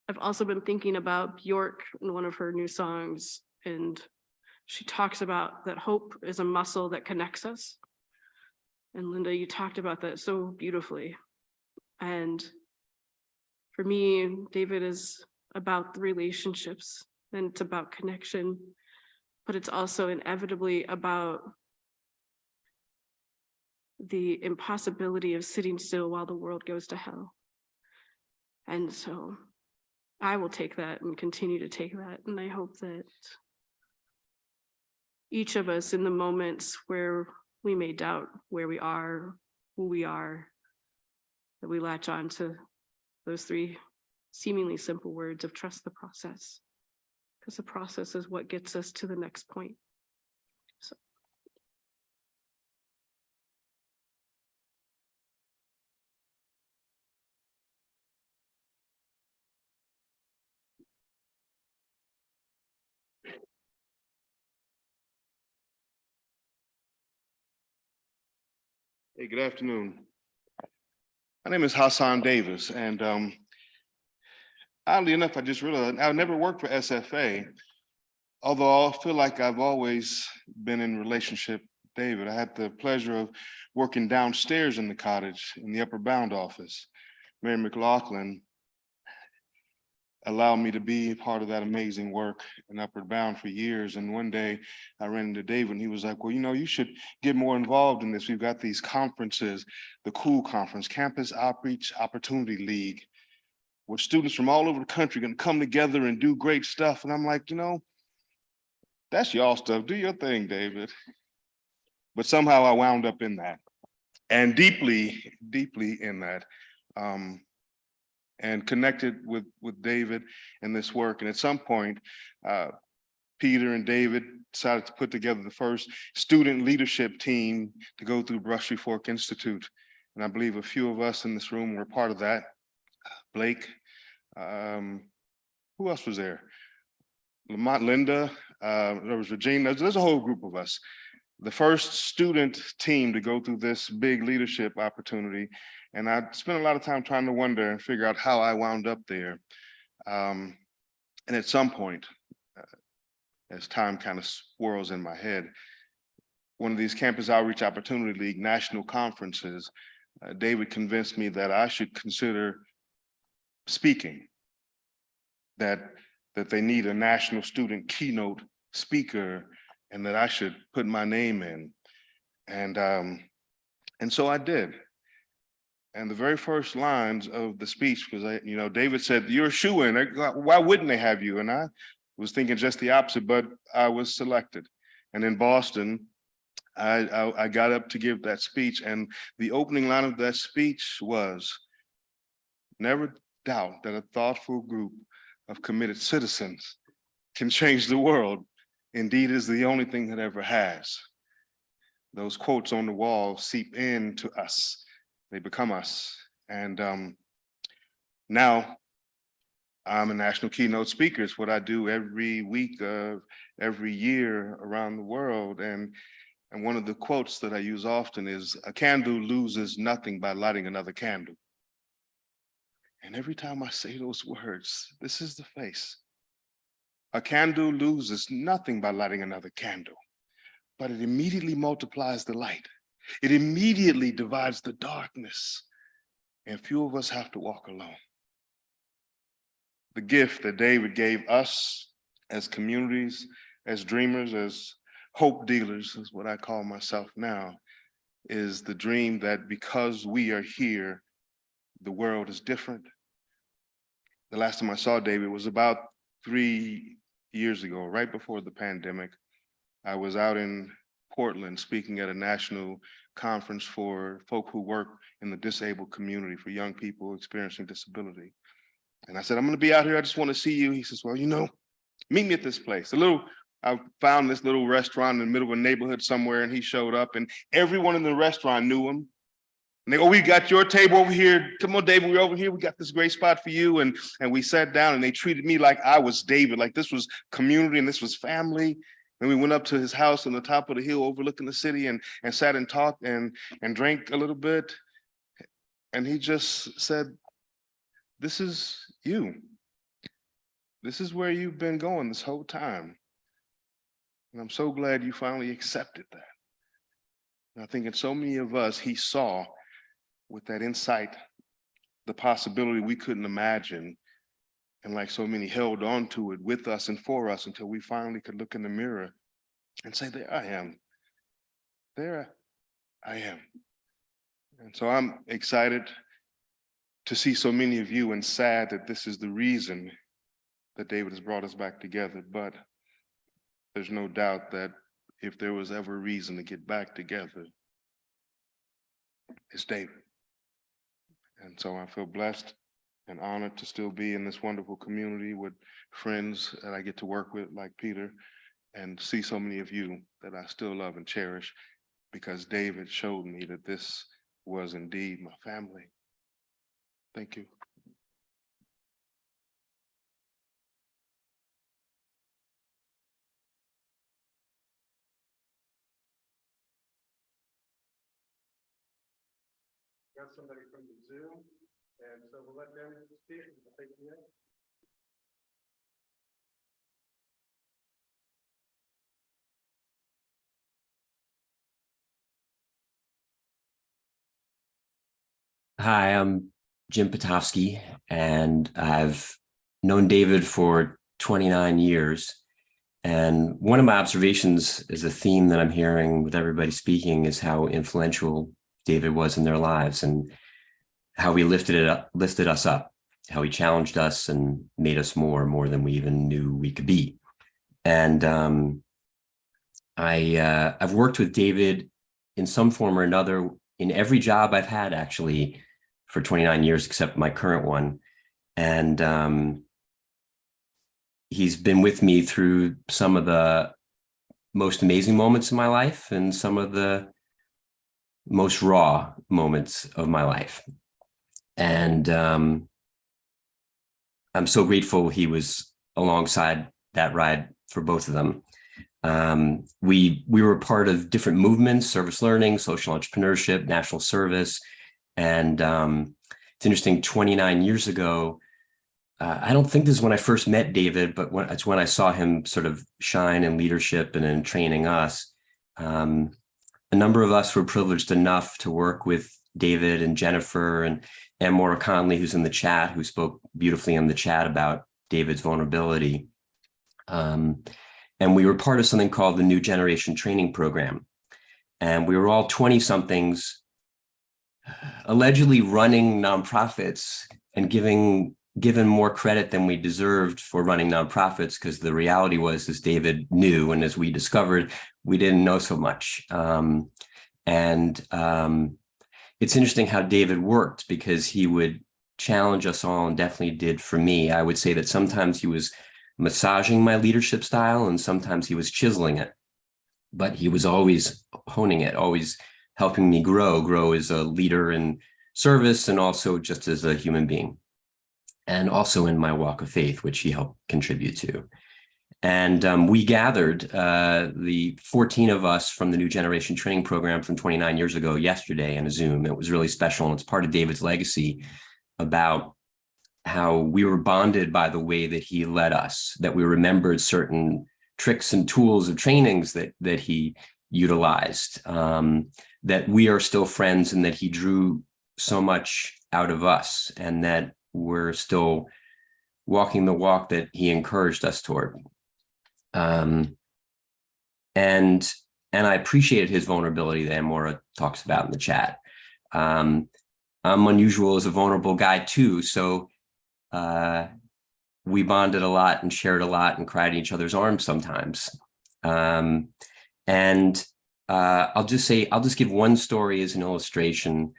I've also been thinking about Bjork in one of her new songs, and she talks about that hope is a muscle that connects us. And Linda, you talked about that so beautifully. And for me, David is about the relationships, and it's about connection, but it's also inevitably about the impossibility of sitting still while the world goes to hell. And so I will take that and continue to take that. And I hope that each of us, in the moments where we may doubt where we are, who we are, that we latch on to those three seemingly simple words of trust the process, because the process is what gets us to the next point. So. Hey, good afternoon. My name is Hassan Davis, and oddly enough, I just realized I never worked for SFA, although I feel like I've always been in relationship with David. I had the pleasure of working downstairs in the cottage in the Upper Bound office. Mary McLaughlin allowed me to be part of that amazing work in Upward Bound for years. And one day I ran into David and he was like, well, you know, you should get more involved in this. We've got these conferences, the COOL conference, Campus Outreach Opportunity League, where students from all over the country can come together and do great stuff. And I'm like, you know, that's y'all stuff. Do your thing, David. But somehow I wound up in that, and deeply, deeply in that. And connected with David in this work. And at some point, Peter and David decided to put together the first student leadership team to go through Brushy Fork Institute. And I believe a few of us in this room were part of that. Blake, who else was there? Lamont, Linda, there was Regina, there's a whole group of us. The first student team to go through this big leadership opportunity. And I spent a lot of time trying to wonder and figure out how I wound up there. And at some point, as time kind of swirls in my head, one of these Campus Outreach Opportunity League national conferences, David convinced me that I should consider speaking, that they need a national student keynote speaker, and that I should put my name in. And so I did. And the very first lines of the speech was, you know, David said, you're a shoo-in. Why wouldn't they have you? And I was thinking just the opposite, but I was selected. And in Boston, I got up to give that speech. And the opening line of that speech was, never doubt that a thoughtful group of committed citizens can change the world. Indeed, is the only thing that ever has. Those quotes on the wall seep into us. They become us. And now I'm a national keynote speaker. It's what I do every week of every year around the world. And one of the quotes that I use often is, a candle loses nothing by lighting another candle. And every time I say those words, this is the face. A candle loses nothing by lighting another candle, but it immediately multiplies the light. It immediately divides the darkness, and few of us have to walk alone. The gift that David gave us as communities, as dreamers, as hope dealers, is what I call myself now, is the dream that because we are here, the world is different. The last time I saw David was about 3 years ago, right before the pandemic. I was out in Portland speaking at a national conference for folk who work in the disabled community, for young people experiencing disability. And I said, I'm going to be out here. I just want to see you. He says, well, meet me at this place. I found this little restaurant in the middle of a neighborhood somewhere, and he showed up, and everyone in the restaurant knew him. And they go, we got your table over here. Come on, David, we're over here. We got this great spot for you. And we sat down, and they treated me like I was David, like this was community and this was family. And we went up to his house on the top of the hill overlooking the city and sat and talked and drank a little bit. And he just said, this is you. This is where you've been going this whole time. And I'm so glad you finally accepted that. And I think in so many of us, he saw with that insight, the possibility we couldn't imagine. And like so many held on to it with us and for us until we finally could look in the mirror and say, there I am. There I am. And so I'm excited to see so many of you and sad that this is the reason that David has brought us back together. But there's no doubt that if there was ever a reason to get back together, it's David. And so I feel blessed and honored to still be in this wonderful community with friends that I get to work with like Peter and see so many of you that I still love and cherish because David showed me that this was indeed my family. Thank you. Got somebody from the Zoom, and so we'll let them speak. Thank you. Hi, I'm Jim Potowsky, and I've known David for 29 years. And one of my observations is a theme that I'm hearing with everybody speaking is how influential David was in their lives and how he lifted us up, how he challenged us and made us more than we even knew we could be. And I've worked with David in some form or another in every job I've had actually for 29 years, except my current one. And he's been with me through some of the most amazing moments in my life and some of the most raw moments of my life. And I'm so grateful he was alongside that ride for both of them. We were part of different movements, service learning, social entrepreneurship, national service. And it's interesting, 29 years ago, I don't think this is when I first met David, but it's when I saw him sort of shine in leadership and in training us. A number of us were privileged enough to work with David and Jennifer and Maura Conley, who's in the chat, who spoke beautifully in the chat about David's vulnerability. And we were part of something called the New Generation Training Program. And we were all 20-somethings allegedly running nonprofits and given more credit than we deserved for running nonprofits, because the reality was, as David knew and as we discovered, we didn't know so much. It's interesting how David worked, because he would challenge us all, and definitely did for me. I would say that sometimes he was massaging my leadership style and sometimes he was chiseling it, but he was always honing it, always helping me grow as a leader in service and also just as a human being. And also in my walk of faith, which he helped contribute to. And we gathered, the 14 of us from the New Generation Training Program from 29 years ago yesterday in a Zoom. It was really special, and it's part of David's legacy about how we were bonded by the way that he led us, that we remembered certain tricks and tools of trainings that he utilized, that we are still friends and that he drew so much out of us, and that we're still walking the walk that he encouraged us toward. And I appreciated his vulnerability that Maura talks about in the chat. I'm unusual as a vulnerable guy too, so we bonded a lot and shared a lot and cried in each other's arms sometimes. I'll just give one story as an illustration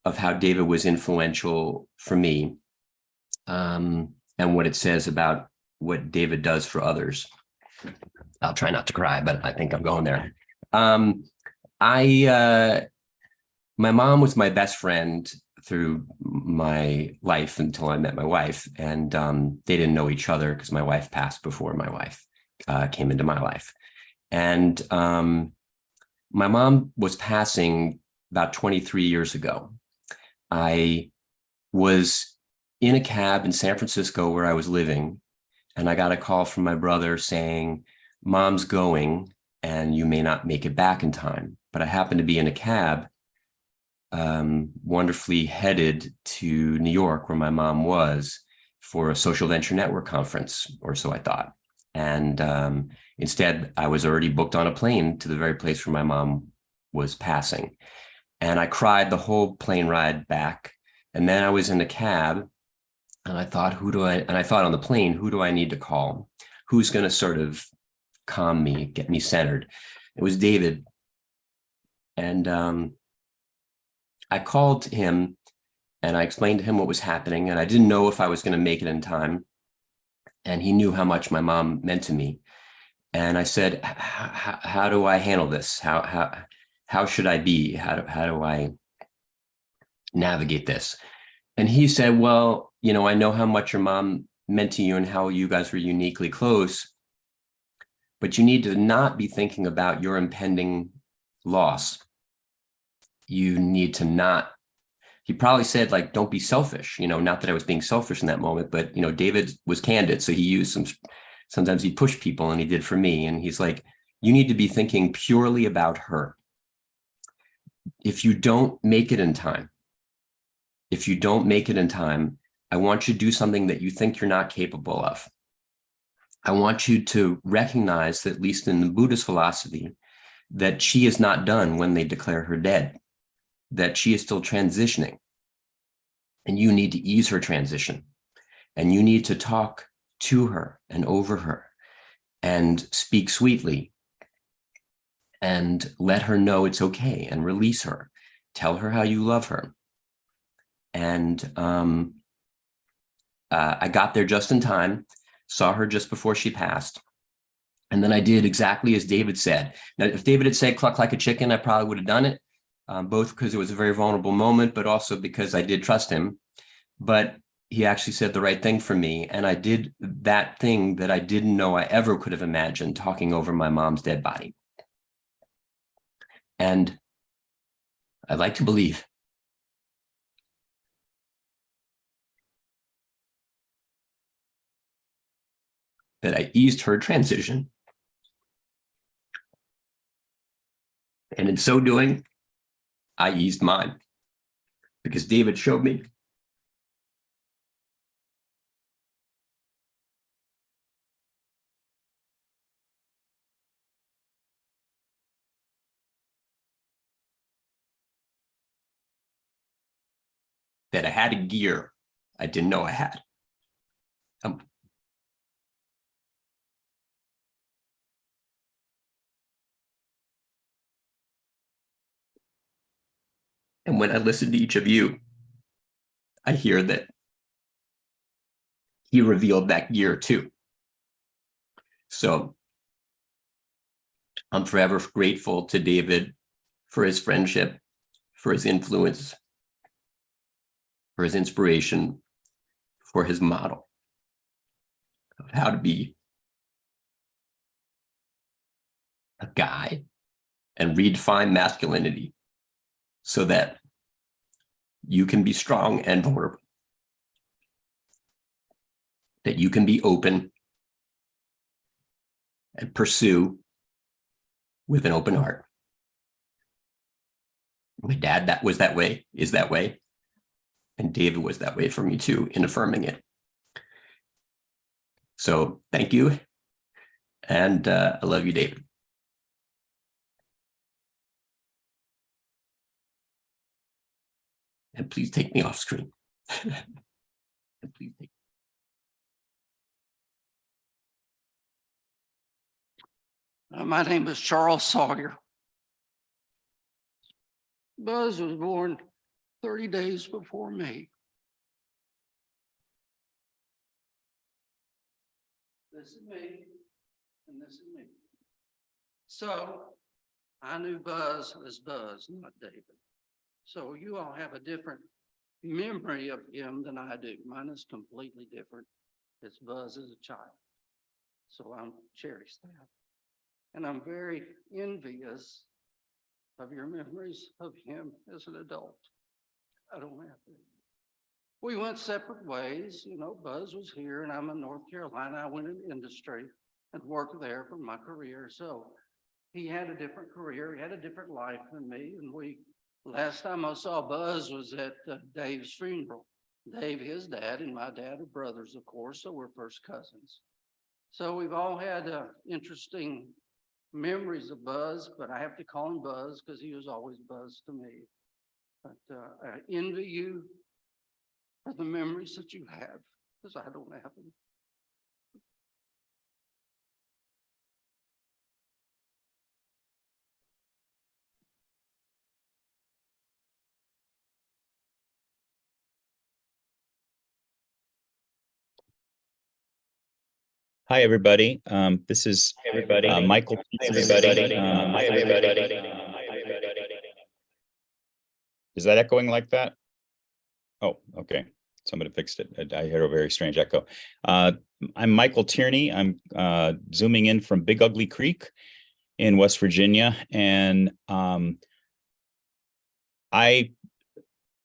of how David was influential for me. and what it says about what David does for others. I'll try not to cry, but I think I'm going there. My mom was my best friend through my life until I met my wife, and they didn't know each other because my wife passed before my wife came into my life. And my mom was passing about 23 years ago. I was in a cab in San Francisco where I was living, and I got a call from my brother saying, "Mom's going and you may not make it back in time." But I happened to be in a cab wonderfully headed to New York, where my mom was, for a social venture network conference, or so I thought. And instead, I was already booked on a plane to the very place where my mom was passing. And I cried the whole plane ride back. And then I was in a cab, and I thought, I thought on the plane, who do I need to call? Who's going to sort of calm me, get me centered? It was David. And I called him and I explained to him what was happening, and I didn't know if I was going to make it in time. And he knew how much my mom meant to me. And I said, how do I handle this? How should I be? How do I navigate this? And he said, well, you know, I know how much your mom meant to you and how you guys were uniquely close, but you need to not be thinking about your impending loss. You need to not, he probably said, like, don't be selfish, you know, not that I was being selfish in that moment, but, you know, David was candid. So he used sometimes he pushed people, and he did for me. And he's like, you need to be thinking purely about her. If you don't make it in time, I want you to do something that you think you're not capable of. I want you to recognize that, at least in the Buddhist philosophy, that she is not done when they declare her dead, that she is still transitioning. And you need to ease her transition. And you need to talk to her and over her and speak sweetly and let her know it's okay and release her. Tell her how you love her. And I got there just in time, saw her just before she passed. And then I did exactly as David said. Now, if David had said cluck like a chicken, I probably would have done it, both because it was a very vulnerable moment, but also because I did trust him. But he actually said the right thing for me. And I did that thing that I didn't know I ever could have imagined, talking over my mom's dead body. And I'd like to believe that I eased her transition. And in so doing, I eased mine, because David showed me that I had a gear I didn't know I had. And when I listen to each of you, I hear that he revealed that gear too. So I'm forever grateful to David for his friendship, for his influence, for his inspiration, for his model of how to be a guy and redefine masculinity so that you can be strong and vulnerable, that you can be open and pursue with an open heart. My dad was that way, is that way. And David was that way for me too, in affirming it. So thank you. And I love you, David. And please take me off screen. And please take My name is Charles Sawyer. Buzz was born 30 days before me. this is me, and this is me. So I knew Buzz as Buzz, not David. So you all have a different memory of him than I do. Mine is completely different. It's Buzz as a child. So I cherish that. And I'm very envious of your memories of him as an adult. I don't have to. We went separate ways. You know, Buzz was here and I'm in North Carolina. I went in industry and worked there for my career. So he had a different career. He had a different life than me. And last time I saw Buzz was at Dave's funeral. Dave, his dad, and my dad are brothers, of course, so we're first cousins. So we've all had interesting memories of Buzz, but I have to call him Buzz because he was always Buzz to me. But I envy you for the memories that you have, because I don't have them. Hi, everybody. This is Michael. Is that echoing like that? Oh, okay. Somebody fixed it. I heard a very strange echo. I'm Michael Tierney. I'm zooming in from Big Ugly Creek in West Virginia. And I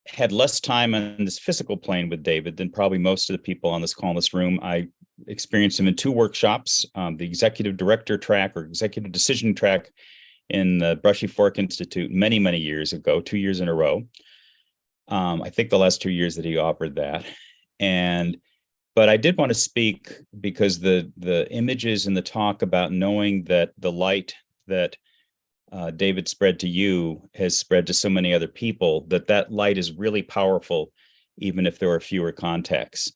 had less time on this physical plane with David than probably most of the people on this call in this room. I experienced him in 2 workshops, the executive director track or executive decision track in the Brushy Fork Institute many, many years ago, 2 years in a row. I think the last 2 years that he offered that. But I did want to speak because the images in the talk about knowing that the light that David spread to you has spread to so many other people, that light is really powerful, even if there are fewer contacts.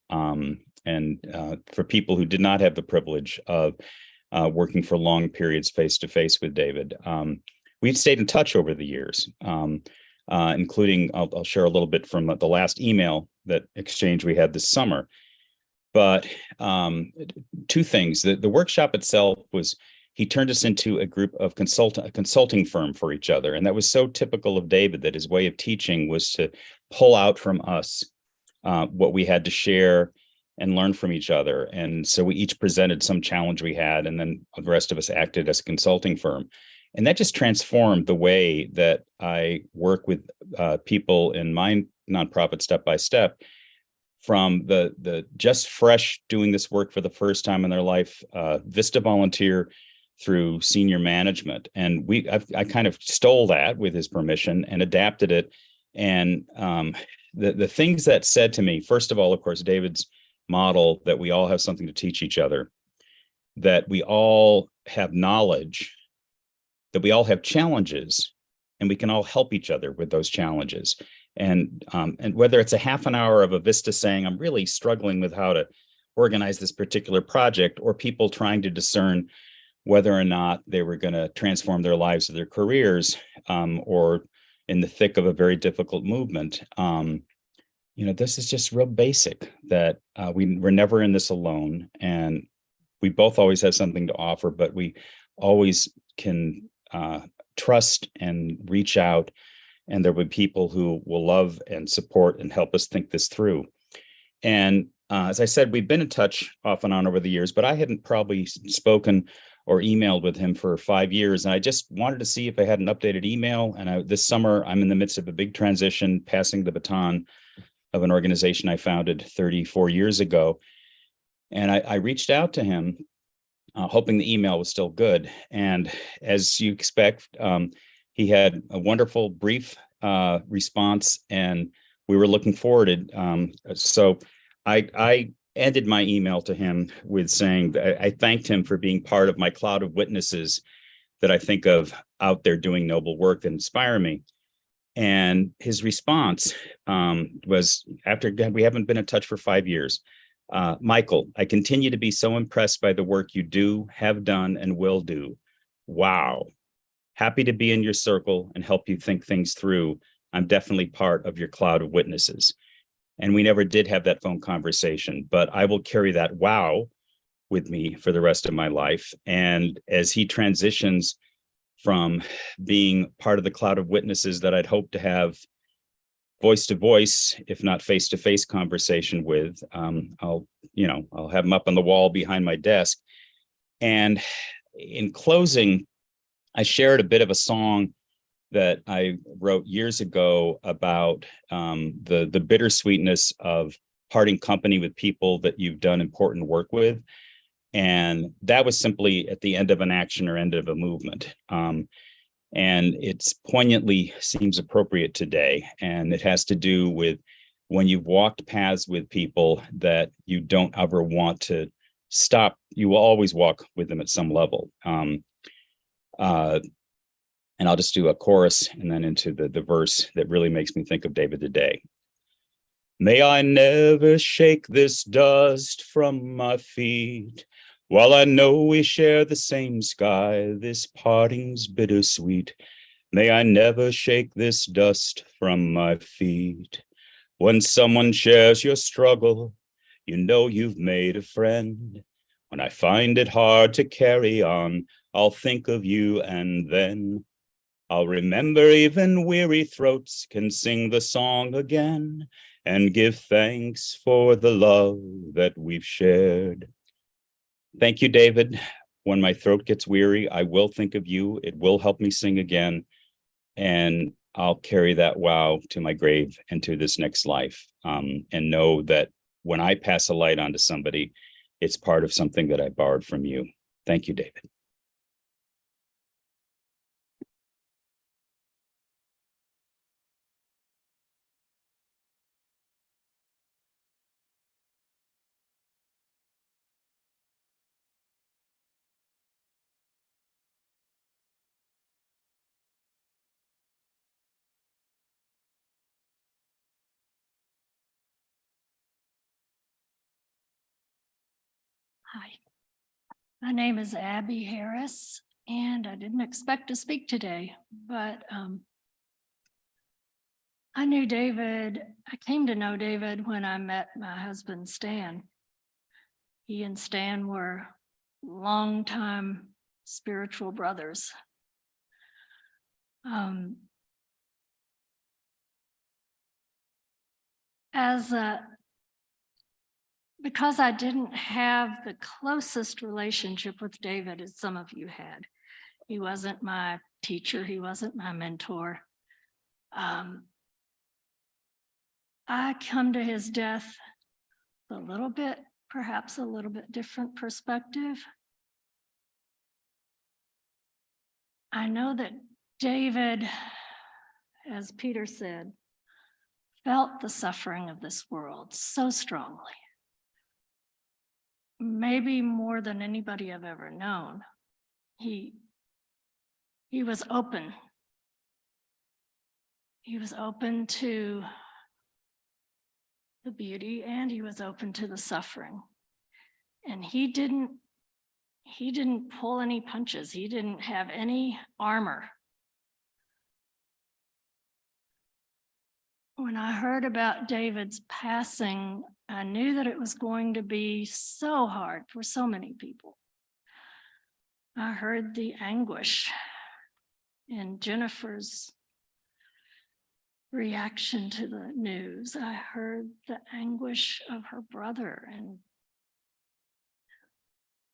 For people who did not have the privilege of working for long periods face-to-face with David, we've stayed in touch over the years, including, I'll share a little bit from the last email that exchange we had this summer. But 2 things. The workshop itself was, he turned us into a group of a consulting firm for each other. And that was so typical of David, that his way of teaching was to pull out from us what we had to share and learn from each other. And so we each presented some challenge we had, and then the rest of us acted as a consulting firm. And that just transformed the way that I work with people in my nonprofit step by step, from the just fresh doing this work for the first time in their life, Vista volunteer, through senior management. And I kind of stole that with his permission and adapted it. And the things that said to me, first of all, of course, David's model that we all have something to teach each other, that we all have knowledge, that we all have challenges, and we can all help each other with those challenges. And whether it's a half an hour of a Vista saying, I'm really struggling with how to organize this particular project, or people trying to discern whether or not they were going to transform their lives or their careers, or in the thick of a very difficult movement. This is just real basic, that we're never in this alone, and we both always have something to offer, but we always can trust and reach out, and there will be people who will love and support and help us think this through. And as I said, we've been in touch off and on over the years, but I hadn't probably spoken or emailed with him for 5 years. And I just wanted to see if I had an updated email. And this summer, I'm in the midst of a big transition, passing the baton of an organization I founded 34 years ago. And I reached out to him, hoping the email was still good. And as you expect, he had a wonderful, brief response, and we were looking forward. So I ended my email to him with saying that I thanked him for being part of my cloud of witnesses that I think of out there doing noble work that inspire me. And his response was, after we haven't been in touch for 5 years, Michael, I continue to be so impressed by the work you do, have done, and will do. Wow. Happy to be in your circle and help you think things through. I'm definitely part of your cloud of witnesses. And we never did have that phone conversation, but I will carry that wow with me for the rest of my life. And as he transitions from being part of the cloud of witnesses that I'd hoped to have voice to voice, if not face to face conversation with, I'll have him up on the wall behind my desk. And in closing, I shared a bit of a song that I wrote years ago about the bittersweetness of parting company with people that you've done important work with. And that was simply at the end of an action or end of a movement. And it's poignantly seems appropriate today. And it has to do with when you've walked paths with people that you don't ever want to stop, you will always walk with them at some level. And I'll just do a chorus and then into the verse that really makes me think of David today. May I never shake this dust from my feet. While I know we share the same sky, this parting's bittersweet. May I never shake this dust from my feet. When someone shares your struggle, you know you've made a friend. When I find it hard to carry on, I'll think of you and then I'll remember even weary throats can sing the song again and give thanks for the love that we've shared. Thank you, David. When my throat gets weary, I will think of you. It will help me sing again. And I'll carry that wow to my grave and to this next life. And know that when I pass a light on to somebody, it's part of something that I borrowed from you. Thank you, David. Hi, my name is Abby Harris, and I didn't expect to speak today, but I knew David. I came to know David when I met my husband, Stan. He and Stan were longtime spiritual brothers. Because I didn't have the closest relationship with David as some of you had. He wasn't my teacher, he wasn't my mentor. I come to his death perhaps a little bit different perspective. I know that David, as Peter said, felt the suffering of this world so strongly. Maybe more than anybody I've ever known. He was open. He was open to the beauty and he was open to the suffering. And he didn't pull any punches. He didn't have any armor. When I heard about David's passing, I knew that it was going to be so hard for so many people. I heard the anguish in Jennifer's reaction to the news. I heard the anguish of her brother, and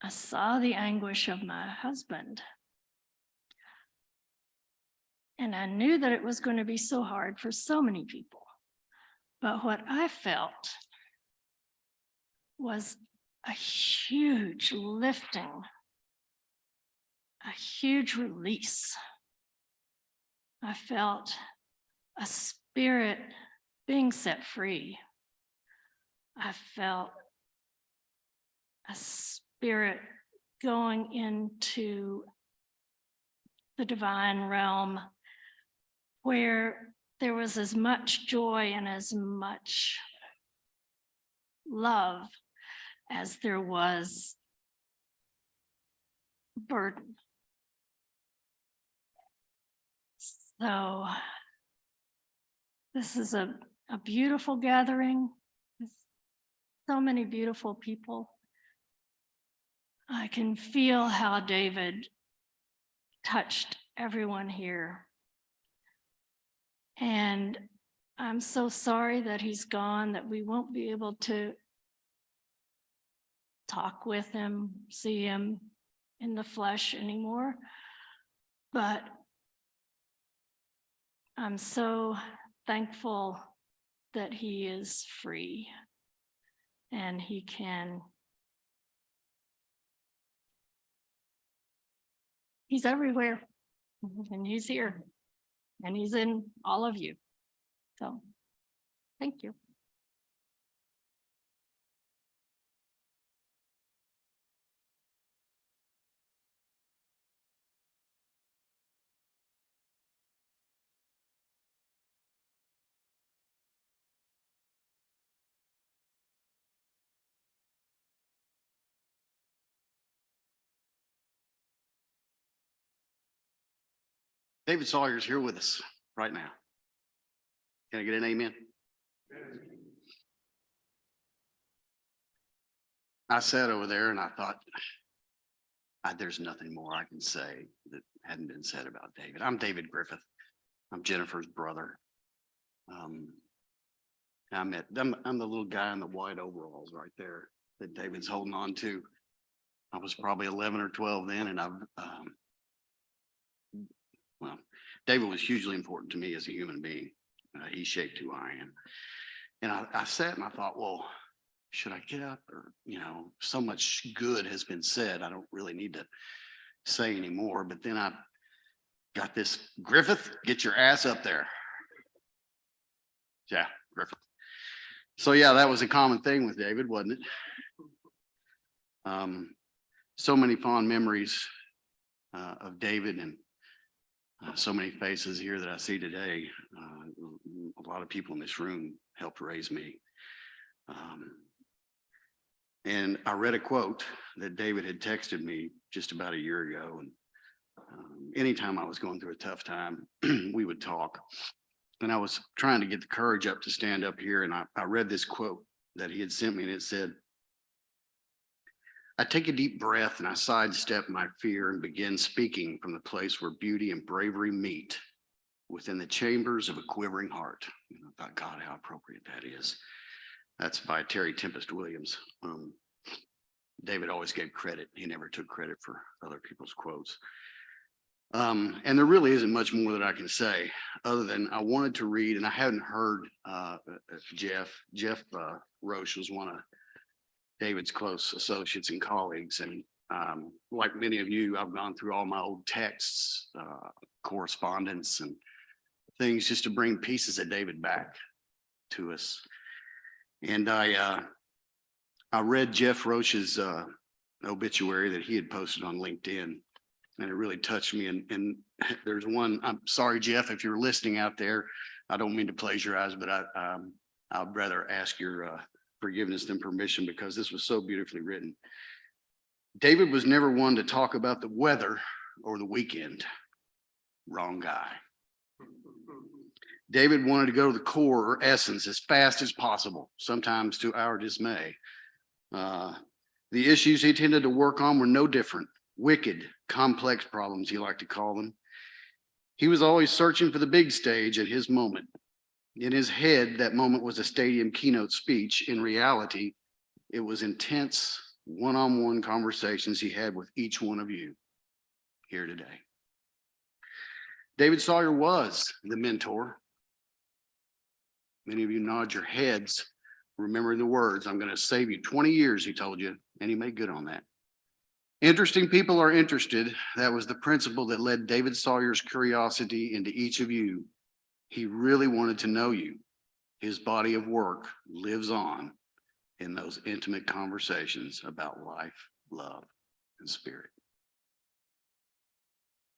I saw the anguish of my husband. And I knew that it was going to be so hard for so many people. But what I felt was a huge lifting, a huge release. I felt a spirit being set free. I felt a spirit going into the divine realm where there was as much joy and as much love as there was burden. So this is a beautiful gathering. So many beautiful people. I can feel how David touched everyone here. And I'm so sorry that he's gone, that we won't be able to talk with him, see him in the flesh anymore. But I'm so thankful that he is free and he's everywhere and he's here and he's in all of you. So, thank you. David Sawyer's here with us right now. Can I get an amen? I sat over there and I thought, there's nothing more I can say that hadn't been said about David. I'm David Griffith. I'm Jennifer's brother. I'm the little guy in the white overalls right there that David's holding on to. I was probably 11 or 12 then, and well, David was hugely important to me as a human being. He shaped who I am. And I sat and I thought, well, should I get up? Or, so much good has been said. I don't really need to say anymore. But then I got this, Griffith, get your ass up there. Yeah, Griffith. So yeah, that was a common thing with David, wasn't it? So many fond memories of David, and so many faces here that I see today. A lot of people in this room helped raise me. And I read a quote that David had texted me just about a year ago. And anytime I was going through a tough time, we would talk. And I was trying to get the courage up to stand up here. And I read this quote that he had sent me, and it said, I take a deep breath and I sidestep my fear and begin speaking from the place where beauty and bravery meet within the chambers of a quivering heart. I thought, God, how appropriate that is. That's by Terry Tempest Williams. David always gave credit. He never took credit for other people's quotes. And there really isn't much more that I can say other than I wanted to read, and I hadn't heard Jeff Roche was one of David's close associates and colleagues. And like many of you, I've gone through all my old texts, correspondence and things just to bring pieces of David back to us. And I read Jeff Roche's obituary that he had posted on LinkedIn, and it really touched me. And there's one, I'm sorry, Jeff, if you're listening out there, I don't mean to plagiarize, but I'd rather ask your forgiveness than permission, because this was so beautifully written. David was never one to talk about the weather or the weekend. Wrong guy. David wanted to go to the core or essence as fast as possible, sometimes to our dismay. The issues he tended to work on were no different. Wicked, complex problems, he liked to call them. He was always searching for the big stage at his moment. In his head, that moment was a stadium keynote speech. In reality, it was intense one-on-one conversations he had with each one of you here today. David Sawyer was the mentor. Many of you nod your heads, remembering the words, I'm going to save you 20 years, he told you, and he made good on that. Interesting people are interested. That was the principle that led David Sawyer's curiosity into each of you. He really wanted to know you. His body of work lives on in those intimate conversations about life, love, and spirit.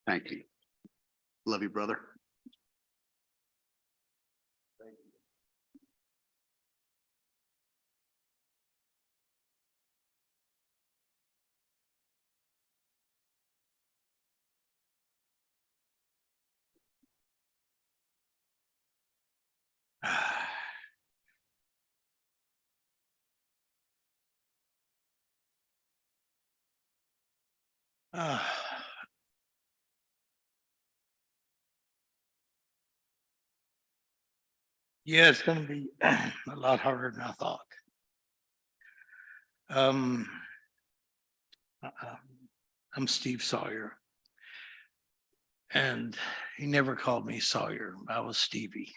Thank you. Love you, brother. Uh, Yeah, it's gonna be a lot harder than I thought. Um, I'm Steve Sawyer. And he never called me Sawyer. I was Stevie.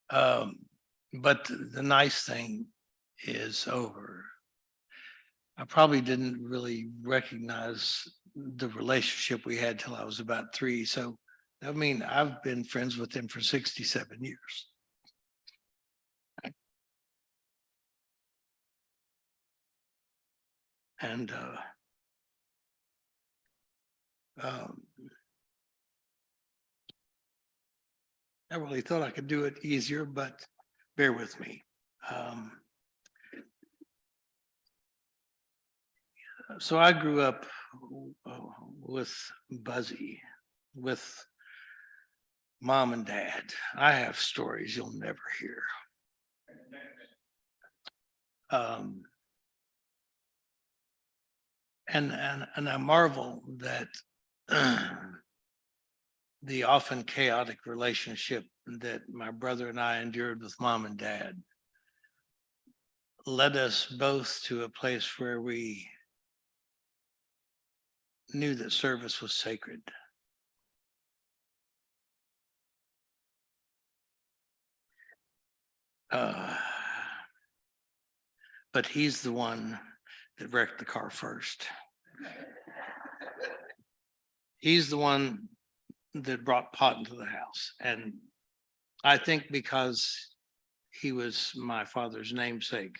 But the nice thing is over. I probably didn't really recognize the relationship we had till I was about 3. So, I mean, I've been friends with him for 67 years. And I really thought I could do it easier, but bear with me. So I grew up with Buzzy, with mom and dad. I have stories you'll never hear. And I marvel that the often chaotic relationship that my brother and I endured with mom and dad led us both to a place where we knew that service was sacred. But he's the one that wrecked the car first. He's the one that brought pot into the house. And I think because he was my father's namesake,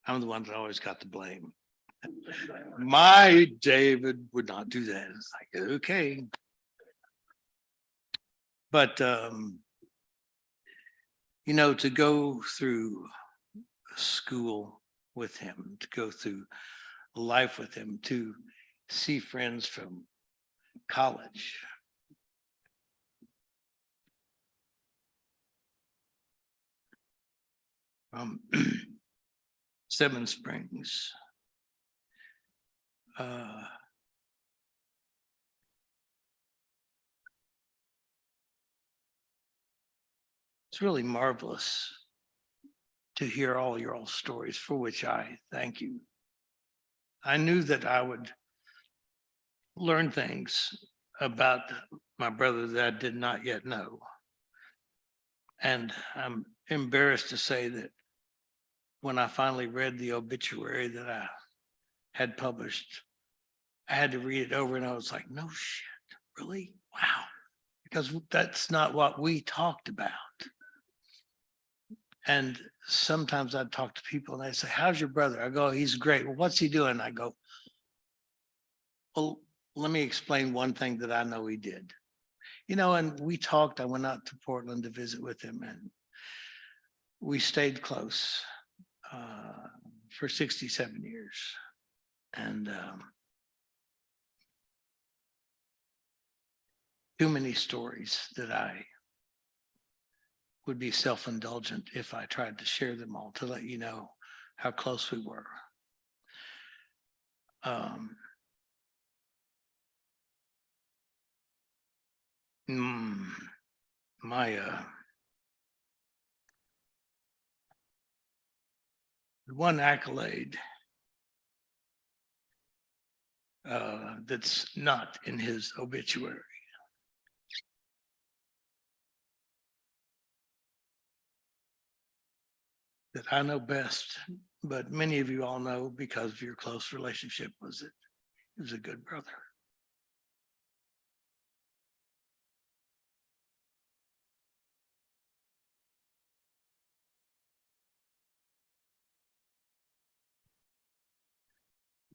I'm the one that always got the blame. My David would not do that. It's like, okay. But, you know, to go through school with him, to go through life with him, to see friends from college. Seven Springs. It's really marvelous to hear all your old stories, for which I thank you. I knew that I would learn things about my brother that I did not yet know. And I'm embarrassed to say that when I finally read the obituary that I had published, I had to read it over and I was like, no shit, really? Wow. Because that's not what we talked about. And sometimes I'd talk to people and they'd say, how's your brother? I go, he's great. Well, what's he doing? I go, well, let me explain one thing that I know he did. You know, and we talked, I went out to Portland to visit with him and we stayed close for 67 years. And too many stories that I would be self-indulgent if I tried to share them all to let you know how close we were. My one accolade that's not in his obituary that I know best, but many of you all know because of your close relationship, was that he was a good brother.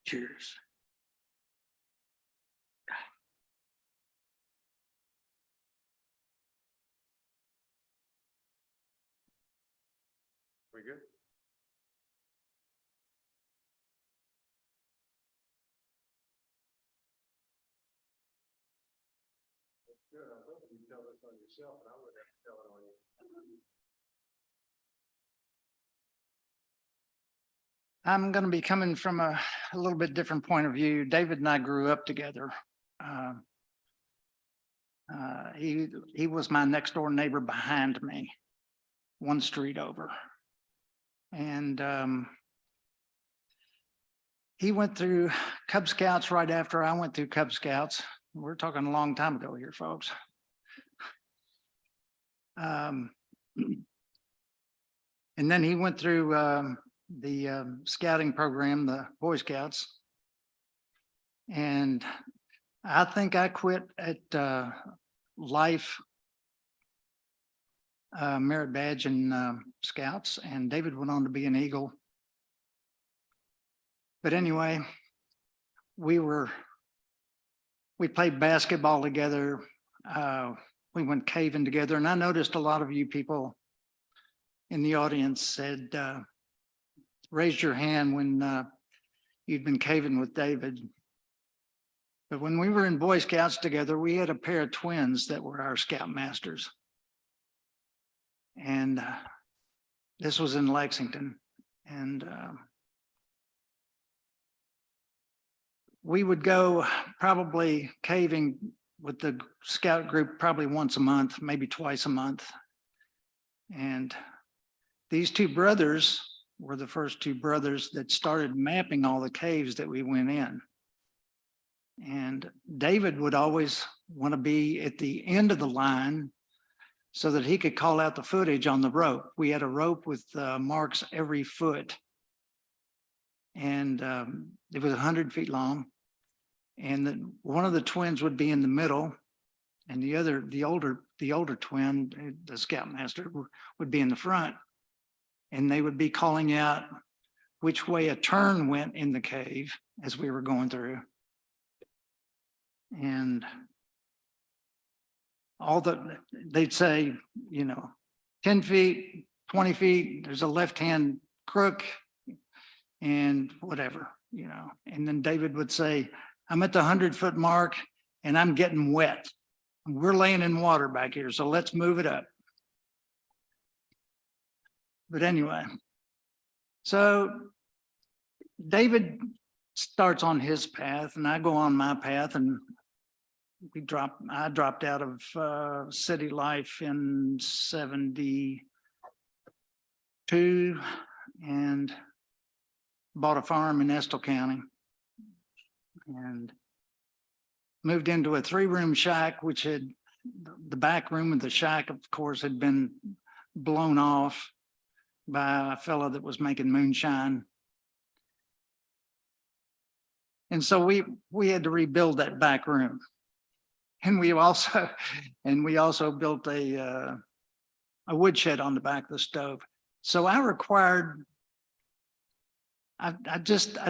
Cheers. We good? Good. I hope you tell this on yourself, and I would have to tell it on you. I'm going to be coming from a little bit different point of view. David and I grew up together. He was my next door neighbor behind me, one street over. And he went through Cub Scouts right after I went through Cub Scouts. We're talking a long time ago here, folks. And then he went through the scouting program, the Boy Scouts. And I think I quit at Life Merit Badge in Scouts, and David went on to be an Eagle. But anyway, we played basketball together. We went caving together, and I noticed a lot of you people in the audience said, raised your hand when you'd been caving with David. But when we were in Boy Scouts together, we had a pair of twins that were our scoutmasters. And this was in Lexington. And we would go probably caving with the scout group probably once a month, maybe twice a month. And these two brothers were the first two brothers that started mapping all the caves that we went in. And David would always want to be at the end of the line so that he could call out the footage on the rope. We had a rope with marks every foot. And it was 100 feet long. And one of the twins would be in the middle, and the older twin, the scoutmaster, would be in the front. And they would be calling out which way a turn went in the cave as we were going through. And they'd say, 10 feet, 20 feet, there's a left-hand crook and whatever, And then David would say, I'm at the 100-foot mark and I'm getting wet. We're laying in water back here, so let's move it up. But anyway, so David starts on his path and I go on my path, and I dropped out of city life in 72 and bought a farm in Estill County and moved into a 3-room shack, which had the back room of the shack, of course, had been blown off by a fellow that was making moonshine. And so we had to rebuild that back room. And we also built a woodshed on the back of the stove. So I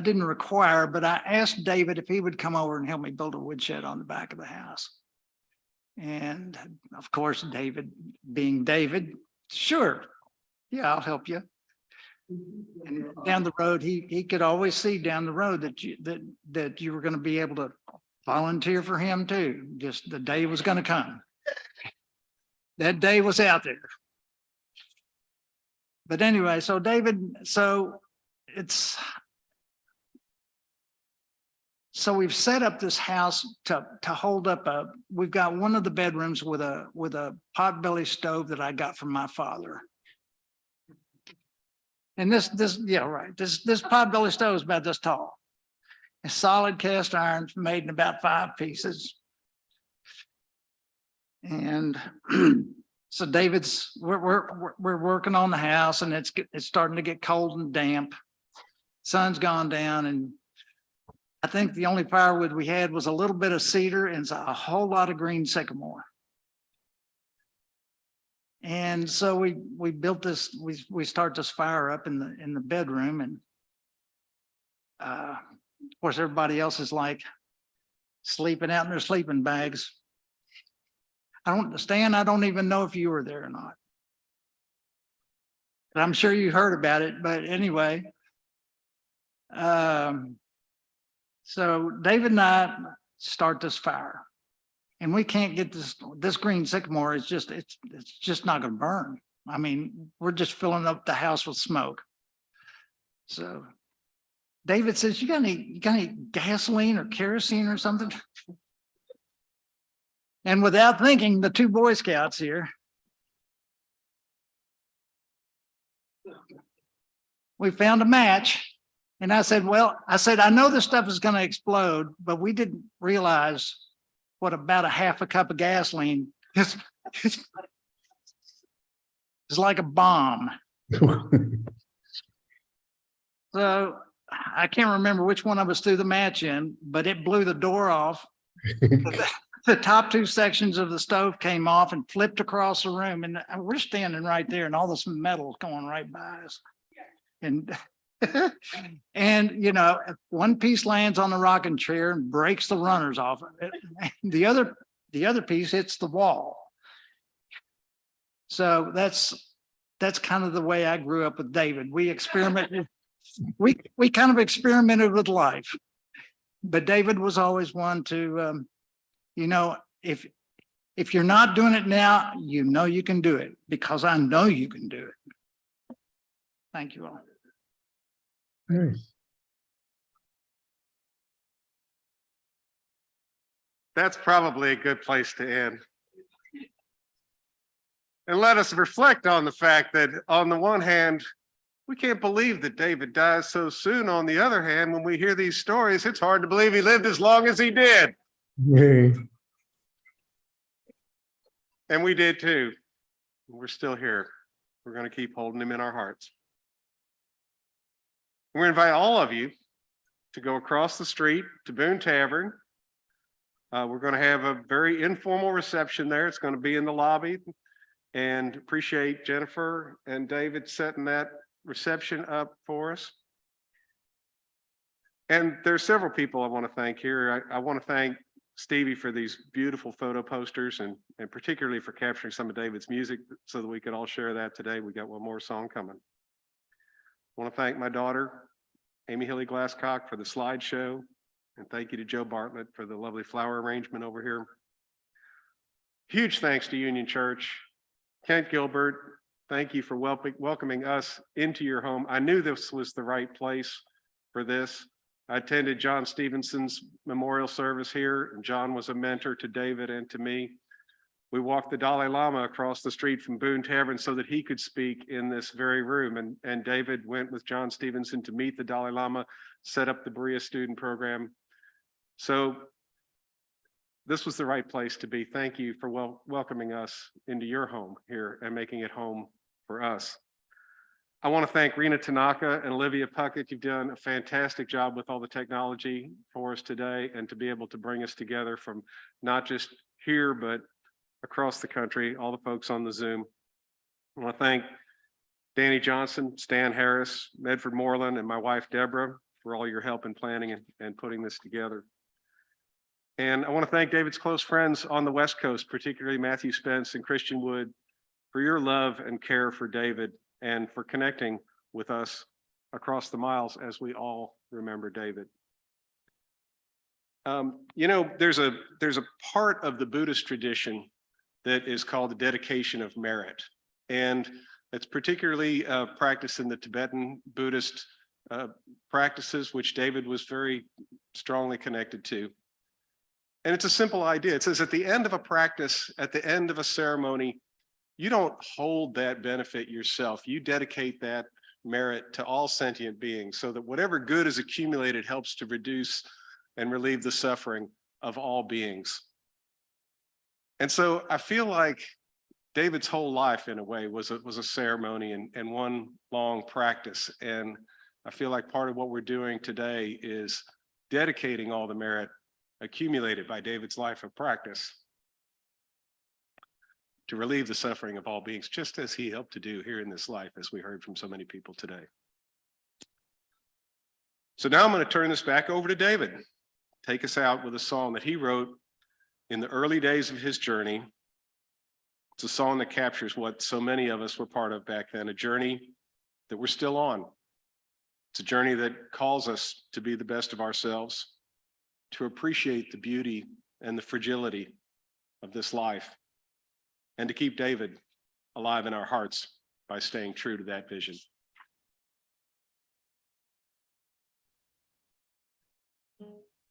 didn't require, but I asked David if he would come over and help me build a woodshed on the back of the house. And of course, David, being David, sure, yeah, I'll help you. And down the road, he could always see down the road that you were going to be able to volunteer for him too. Just the day was going to come. That day was out there. But anyway, so David, so we've set up this house to hold up we've got one of the bedrooms with a potbelly stove that I got from my father. And this potbelly stove is about this tall. A solid cast iron made in about 5 pieces. And so we're working on the house, and it's starting to get cold and damp. Sun's gone down, and I think the only firewood we had was a little bit of cedar and a whole lot of green sycamore. And so we built this. We start this fire up in the bedroom, and of course everybody else is like sleeping out in their sleeping bags. I don't even know if you were there or not. But I'm sure you heard about it. But anyway, so David and I start this fire, and we can't get this green sycamore. It's just not going to burn. I mean, we're just filling up the house with smoke. So David says, you got any gasoline or kerosene or something? And without thinking, the two Boy Scouts here, we found a match. And I said, I know this stuff is going to explode, but we didn't realize what about a half a cup of gasoline is. It's like a bomb. So I can't remember which one of us threw the match in, but it blew the door off. The top two sections of the stove came off and flipped across the room. And we're standing right there and all this metal going right by us. And and you know, one piece lands on the rocking chair and breaks the runners off of it. The other piece hits the wall. So that's kind of the way I grew up with David. We experimented. We kind of experimented with life, but David was always one to, you know, if you're not doing it now, you know you can do it because I know you can do it. Thank you all. That's probably a good place to end. And let us reflect on the fact that on the one hand, we can't believe that David dies so soon. On the other hand, when we hear these stories, it's hard to believe he lived as long as he did. And we did too. We're still here. We're going to keep holding him in our hearts. We're going to invite all of you to go across the street to Boone Tavern. We're going to have a very informal reception there. It's going to be in the lobby. And appreciate Jennifer and David setting that reception up for us. And there's several people I want to thank here. I want to thank Stevie for these beautiful photo posters and particularly for capturing some of David's music so that we could all share that today. We got one more song coming. I want to thank my daughter, Amy Hilly Glasscock, for the slideshow. And thank you to Joe Bartlett for the lovely flower arrangement over here. Huge thanks to Union Church. Kent Gilbert, thank you for welcoming us into your home. I knew this was the right place for this. I attended John Stevenson's memorial service here, and John was a mentor to David and to me. We walked the Dalai Lama across the street from Boone Tavern so that he could speak in this very room. And David went with John Stevenson to meet the Dalai Lama, set up the Berea student program. So this was the right place to be. Thank you for welcoming us into your home here and making it home for us. I want to thank Rena Tanaka and Olivia Puckett. You've done a fantastic job with all the technology for us today and to be able to bring us together from not just here, but across the country, all the folks on the Zoom. I want to thank Danny Johnson, Stan Harris, Medford Moreland, and my wife, Deborah, for all your help in planning and putting this together. And I want to thank David's close friends on the West Coast, particularly Matthew Spence and Christian Wood, for your love and care for David and for connecting with us across the miles as we all remember David. You know, there's a part of the Buddhist tradition that is called the dedication of merit. And it's particularly practiced in the Tibetan Buddhist practices, which David was very strongly connected to. And it's a simple idea. It says at the end of a practice, at the end of a ceremony, you don't hold that benefit yourself. You dedicate that merit to all sentient beings so that whatever good is accumulated helps to reduce and relieve the suffering of all beings. And so I feel like David's whole life, in a way, was a ceremony and one long practice. And I feel like part of what we're doing today is dedicating all the merit accumulated by David's life of practice to relieve the suffering of all beings, just as he helped to do here in this life, as we heard from so many people today. So now I'm going to turn this back over to David. Take us out with a song that he wrote in the early days of his journey. It's a song that captures what so many of us were part of back then, a journey that we're still on. It's a journey that calls us to be the best of ourselves, to appreciate the beauty and the fragility of this life, and to keep David alive in our hearts by staying true to that vision.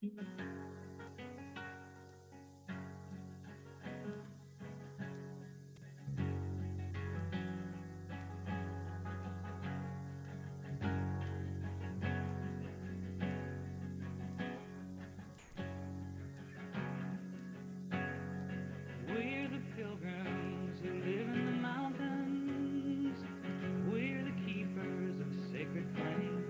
We're the pilgrims who live in the mountains. We're the keepers of sacred flame.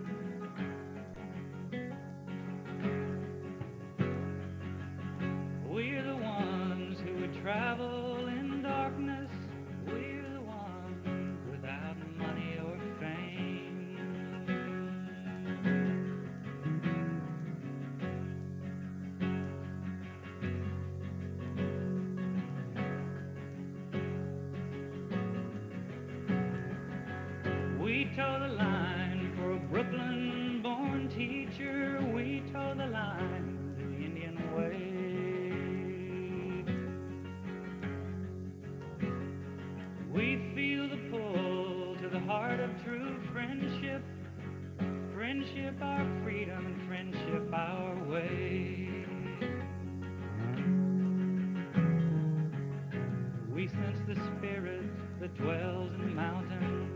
We're the ones who would travel in darkness. We're the ones without money or fame. We toe the line for a Brooklyn-born teacher. We toe the line the Indian way. We feel the pull to the heart of true friendship. Friendship our freedom and friendship our way. We sense the spirit that dwells in the mountains.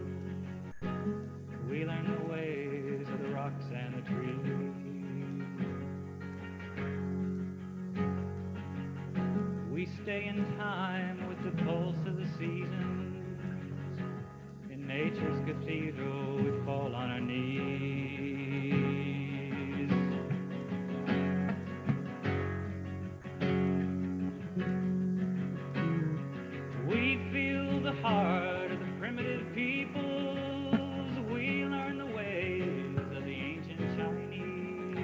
We learn the ways of the rocks and the trees. We stay in time with the pulse of the seasons. In nature's cathedral, we fall on our knees. We feel the heart of the primitive peoples. We learn the ways of the ancient Chinese.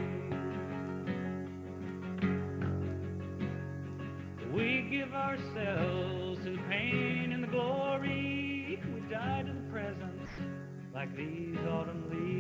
We give ourselves to the pain and the glory. We die to the present like these autumn leaves.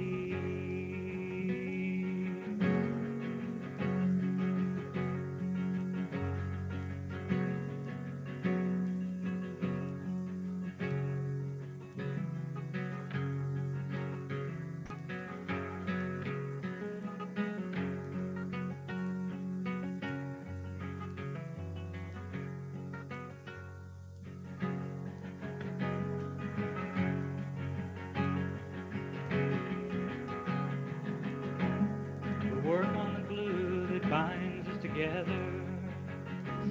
Binds us together.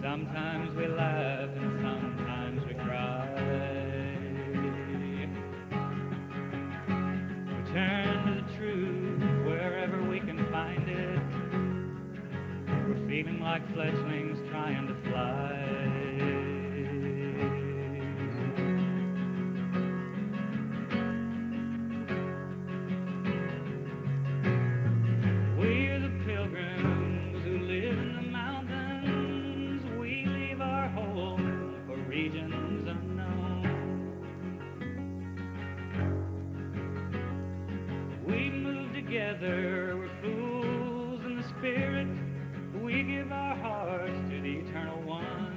Sometimes we laugh and sometimes we cry. We turn to the truth wherever we can find it. We're feeling like fledglings trying to fly. We're the pilgrims who live in the mountains. We leave our home for regions unknown. We move together, we're fools in the spirit. We give our hearts to the eternal one.